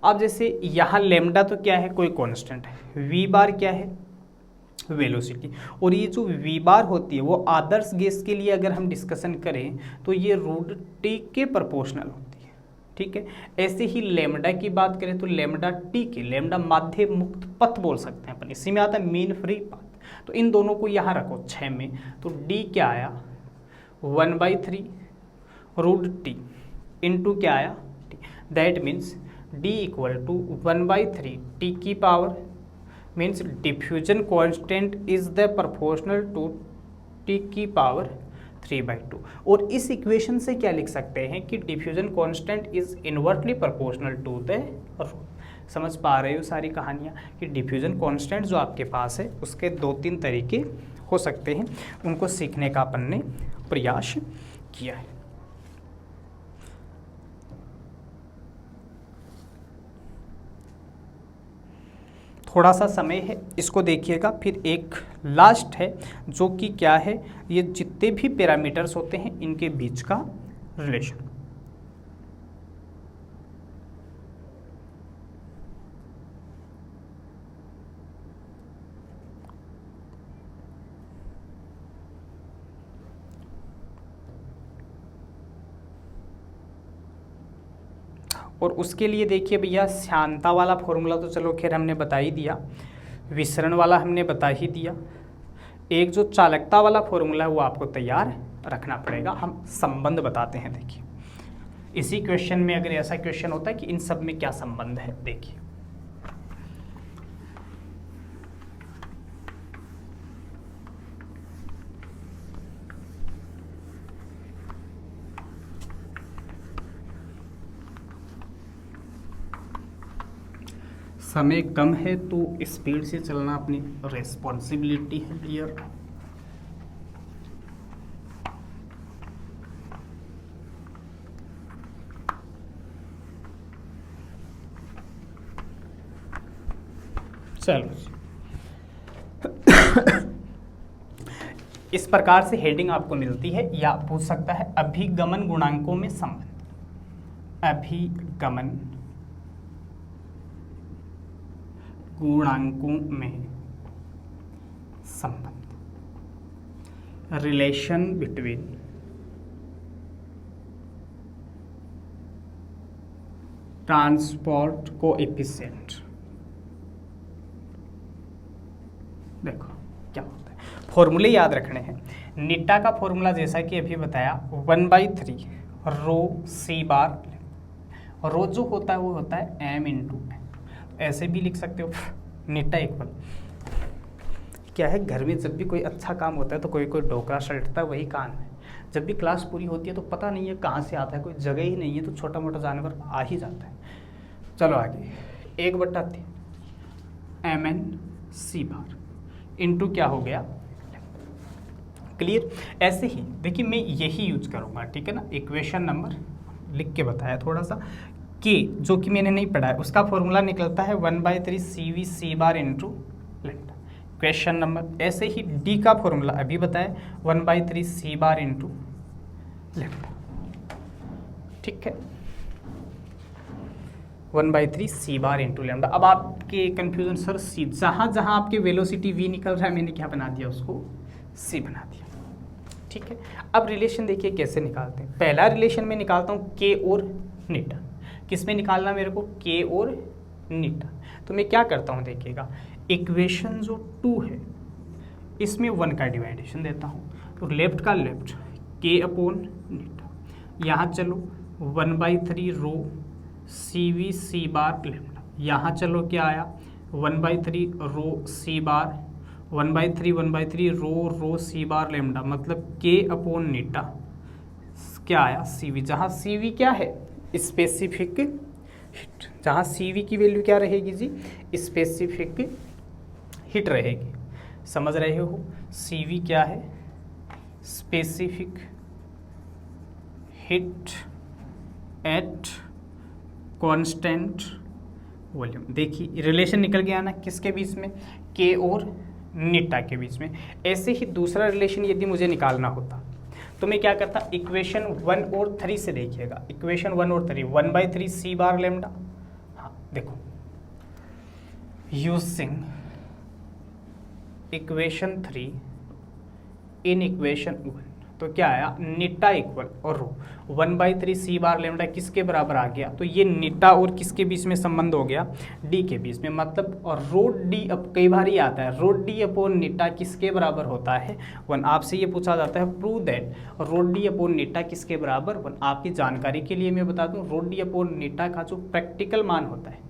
अब जैसे यहाँ लेमडा तो क्या है, कोई कांस्टेंट है, वी बार क्या है, वेलोसिटी। और ये जो वी बार होती है वो आदर्श गैस के लिए अगर हम डिस्कशन करें तो ये रूट टी के प्रोपोर्शनल होती है, ठीक है। ऐसे ही लेमडा की बात करें तो लेमडा टी के, लेमडा माध्य मुक्त पथ बोल सकते हैं अपन, इसी में आता है मीन फ्री पाथ। तो इन दोनों को यहाँ रखो 6 में, तो डी क्या आया 1/3 रूट टी इंटू क्या आया t, that means d equal to 1/3 t की power means diffusion constant is the proportional to t की पावर 3/2। और इस इक्वेशन से क्या लिख सकते हैं कि diffusion constant is inversely proportional to the root. समझ पा रहे हो सारी कहानियाँ कि डिफ्यूजन कांस्टेंट जो आपके पास है उसके 2-3 तरीके हो सकते हैं, उनको सीखने का अपन ने प्रयास किया है। थोड़ा सा समय है, इसको देखिएगा। फिर एक लास्ट है जो कि क्या है, ये जितने भी पैरामीटर्स होते हैं इनके बीच का रिलेशन। और उसके लिए देखिए भैया, श्यानता वाला फॉर्मूला तो चलो खैर हमने बता ही दिया, विसरण वाला हमने बता ही दिया, एक जो चालकता वाला फॉर्मूला है वो आपको तैयार रखना पड़ेगा। हम संबंध बताते हैं, देखिए इसी क्वेश्चन में अगर ऐसा क्वेश्चन होता है कि इन सब में क्या संबंध है, देखिए समय कम है तो स्पीड से चलना अपनी रेस्पॉन्सिबिलिटी है डियर। चलो इस प्रकार से हेडिंग आपको मिलती है, या पूछ सकता है अभिगमन गुणांकों में संबंध। अभिगमन गुणांकों में संबंध, रिलेशन बिटवीन ट्रांसपोर्ट कोएफिशिएंट। देखो क्या होता है, फॉर्मूले याद रखने हैं। नीटा का फॉर्मूला जैसा कि अभी बताया 1/3 रो सी बार, रो जो होता है वो होता है m इंटू, ऐसे भी लिख सकते हो नीटा इक्वल क्या है, घर में जब भी कोई अच्छा काम होता है तो कोई कोई डोकरा सलटता है, वही काम है। जब भी क्लास पूरी होती है तो पता नहीं है कहाँ से आता है, कोई जगह ही नहीं है तो छोटा मोटा जानवर आ ही जाता है। चलो आगे, 1/3 mn सी बार इंटू क्या हो गया, क्लियर। ऐसे ही देखिए मैं यही यूज करूँगा, ठीक है ना। इक्वेशन नंबर लिख के बताया थोड़ा सा, के जो कि मैंने नहीं पढ़ा है उसका फॉर्मूला निकलता है 1/3 CV सी bar into lambda. Question number ऐसे ही डी का फॉर्मूला अभी बताया 1/3 सी बार इंटू लेमडा, ठीक है 1/3 सी बार इंटू लेमडा। अब आपके कंफ्यूजन सर सी, जहाँ जहाँ आपके वेलोसिटी वी निकल रहा है मैंने क्या बना दिया उसको सी बना दिया, ठीक है। अब रिलेशन देखिए कैसे निकालते हैं। पहला रिलेशन में निकालता हूँ के और नीटा। किस में निकालना मेरे को, के और नीटा। तो मैं क्या करता हूँ देखिएगा, इक्वेशन जो 2 है इसमें 1 का डिवाइडेशन देता हूँ, तो लेफ्ट का लेफ्ट के अपॉन नीटा, यहाँ चलो 1/3 रो CV सी बार लेमडा, यहाँ चलो क्या आया 1/3 रो सी बार 1/3 रो सी बार लेमडा, मतलब के अपॉन नीटा क्या आया CV, जहाँ CV क्या है स्पेसिफिक हिट, जहाँ CV की वैल्यू क्या रहेगी जी, स्पेसिफिक हिट रहेगी। समझ रहे हो, CV क्या है specific heat at constant volume. देखिए रिलेशन निकल गया ना किसके बीच में, के और नीटा के बीच में। ऐसे ही दूसरा रिलेशन यदि मुझे निकालना होता तो मैं क्या करता, इक्वेशन 1 और 3 से देखिएगा, इक्वेशन 1 और 3 1/3 सी बार लेमडा। हाँ देखो, यूजिंग इक्वेशन 3 इन इक्वेशन 1, तो क्या आया, नीटा इक्वल और रो 1/3 सी बार लेमडा किसके बराबर आ गया, तो ये नीटा और किसके बीच में संबंध हो गया, डी के बीच में, मतलब और रो डी, अब कई बार ही आता है रो डी अपॉन नीटा किसके बराबर होता है 1। आपसे ये पूछा जाता है prove that rho d upon नीटा किसके बराबर 1। आपकी जानकारी के लिए मैं बता दूं, रो डी अपॉन नीटा का जो प्रैक्टिकल मान होता है,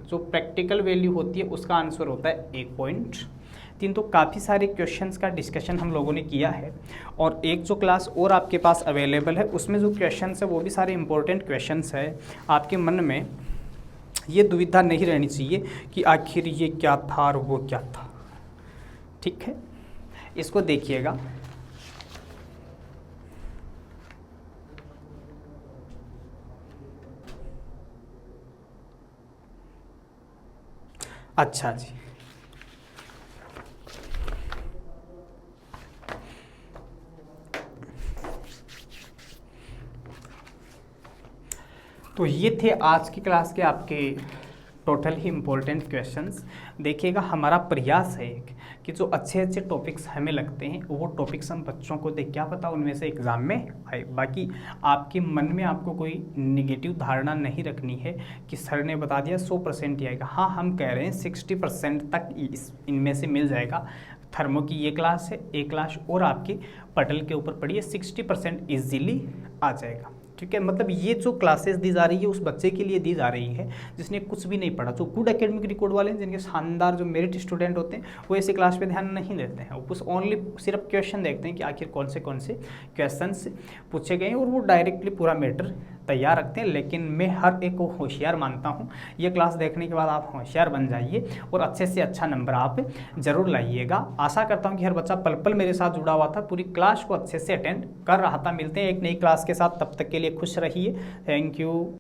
जो प्रैक्टिकल वैल्यू होती है उसका आंसर होता है 1.3। तो काफ़ी सारे क्वेश्चंस का डिस्कशन हम लोगों ने किया है, और एक जो क्लास और आपके पास अवेलेबल है उसमें जो क्वेश्चंस है वो भी सारे इंपॉर्टेंट क्वेश्चंस है। आपके मन में ये दुविधा नहीं रहनी चाहिए कि आखिर ये क्या था और वो क्या था, ठीक है, इसको देखिएगा। अच्छा जी, तो ये थे आज की क्लास के आपके टोटल ही इम्पोर्टेंट क्वेश्चंस। देखिएगा, हमारा प्रयास है कि जो अच्छे अच्छे टॉपिक्स हमें लगते हैं वो टॉपिक्स हम बच्चों को दें, क्या पता उनमें से एग्ज़ाम में आए। बाकी आपके मन में आपको कोई निगेटिव धारणा नहीं रखनी है कि सर ने बता दिया 100% ही आएगा। हाँ, हम कह रहे हैं 60% तक इनमें से मिल जाएगा। थर्मो की ये क्लास है, एक क्लास और आपकी पटल के ऊपर पढ़िए, 60% ईजीली आ जाएगा, ठीक है। मतलब ये जो क्लासेस दी जा रही है उस बच्चे के लिए दी जा रही है जिसने कुछ भी नहीं पढ़ा, जो गुड एकेडमिक रिकॉर्ड वाले हैं, जिनके शानदार जो मेरिट स्टूडेंट होते हैं, वो ऐसे क्लास पे ध्यान नहीं देते हैं, वो ओनली सिर्फ क्वेश्चन देखते हैं कि आखिर कौन से क्वेश्चंस पूछे गए हैं, और वो डायरेक्टली पूरा मैटर तैयार रखते हैं। लेकिन मैं हर एक को होशियार मानता हूँ। ये क्लास देखने के बाद आप होशियार बन जाइए और अच्छे से अच्छा नंबर आप जरूर लाइएगा। आशा करता हूँ कि हर बच्चा पल पल मेरे साथ जुड़ा हुआ था, पूरी क्लास को अच्छे से अटेंड कर रहा था। मिलते हैं एक नई क्लास के साथ, तब तक के लिए खुश रहिए। Thank you.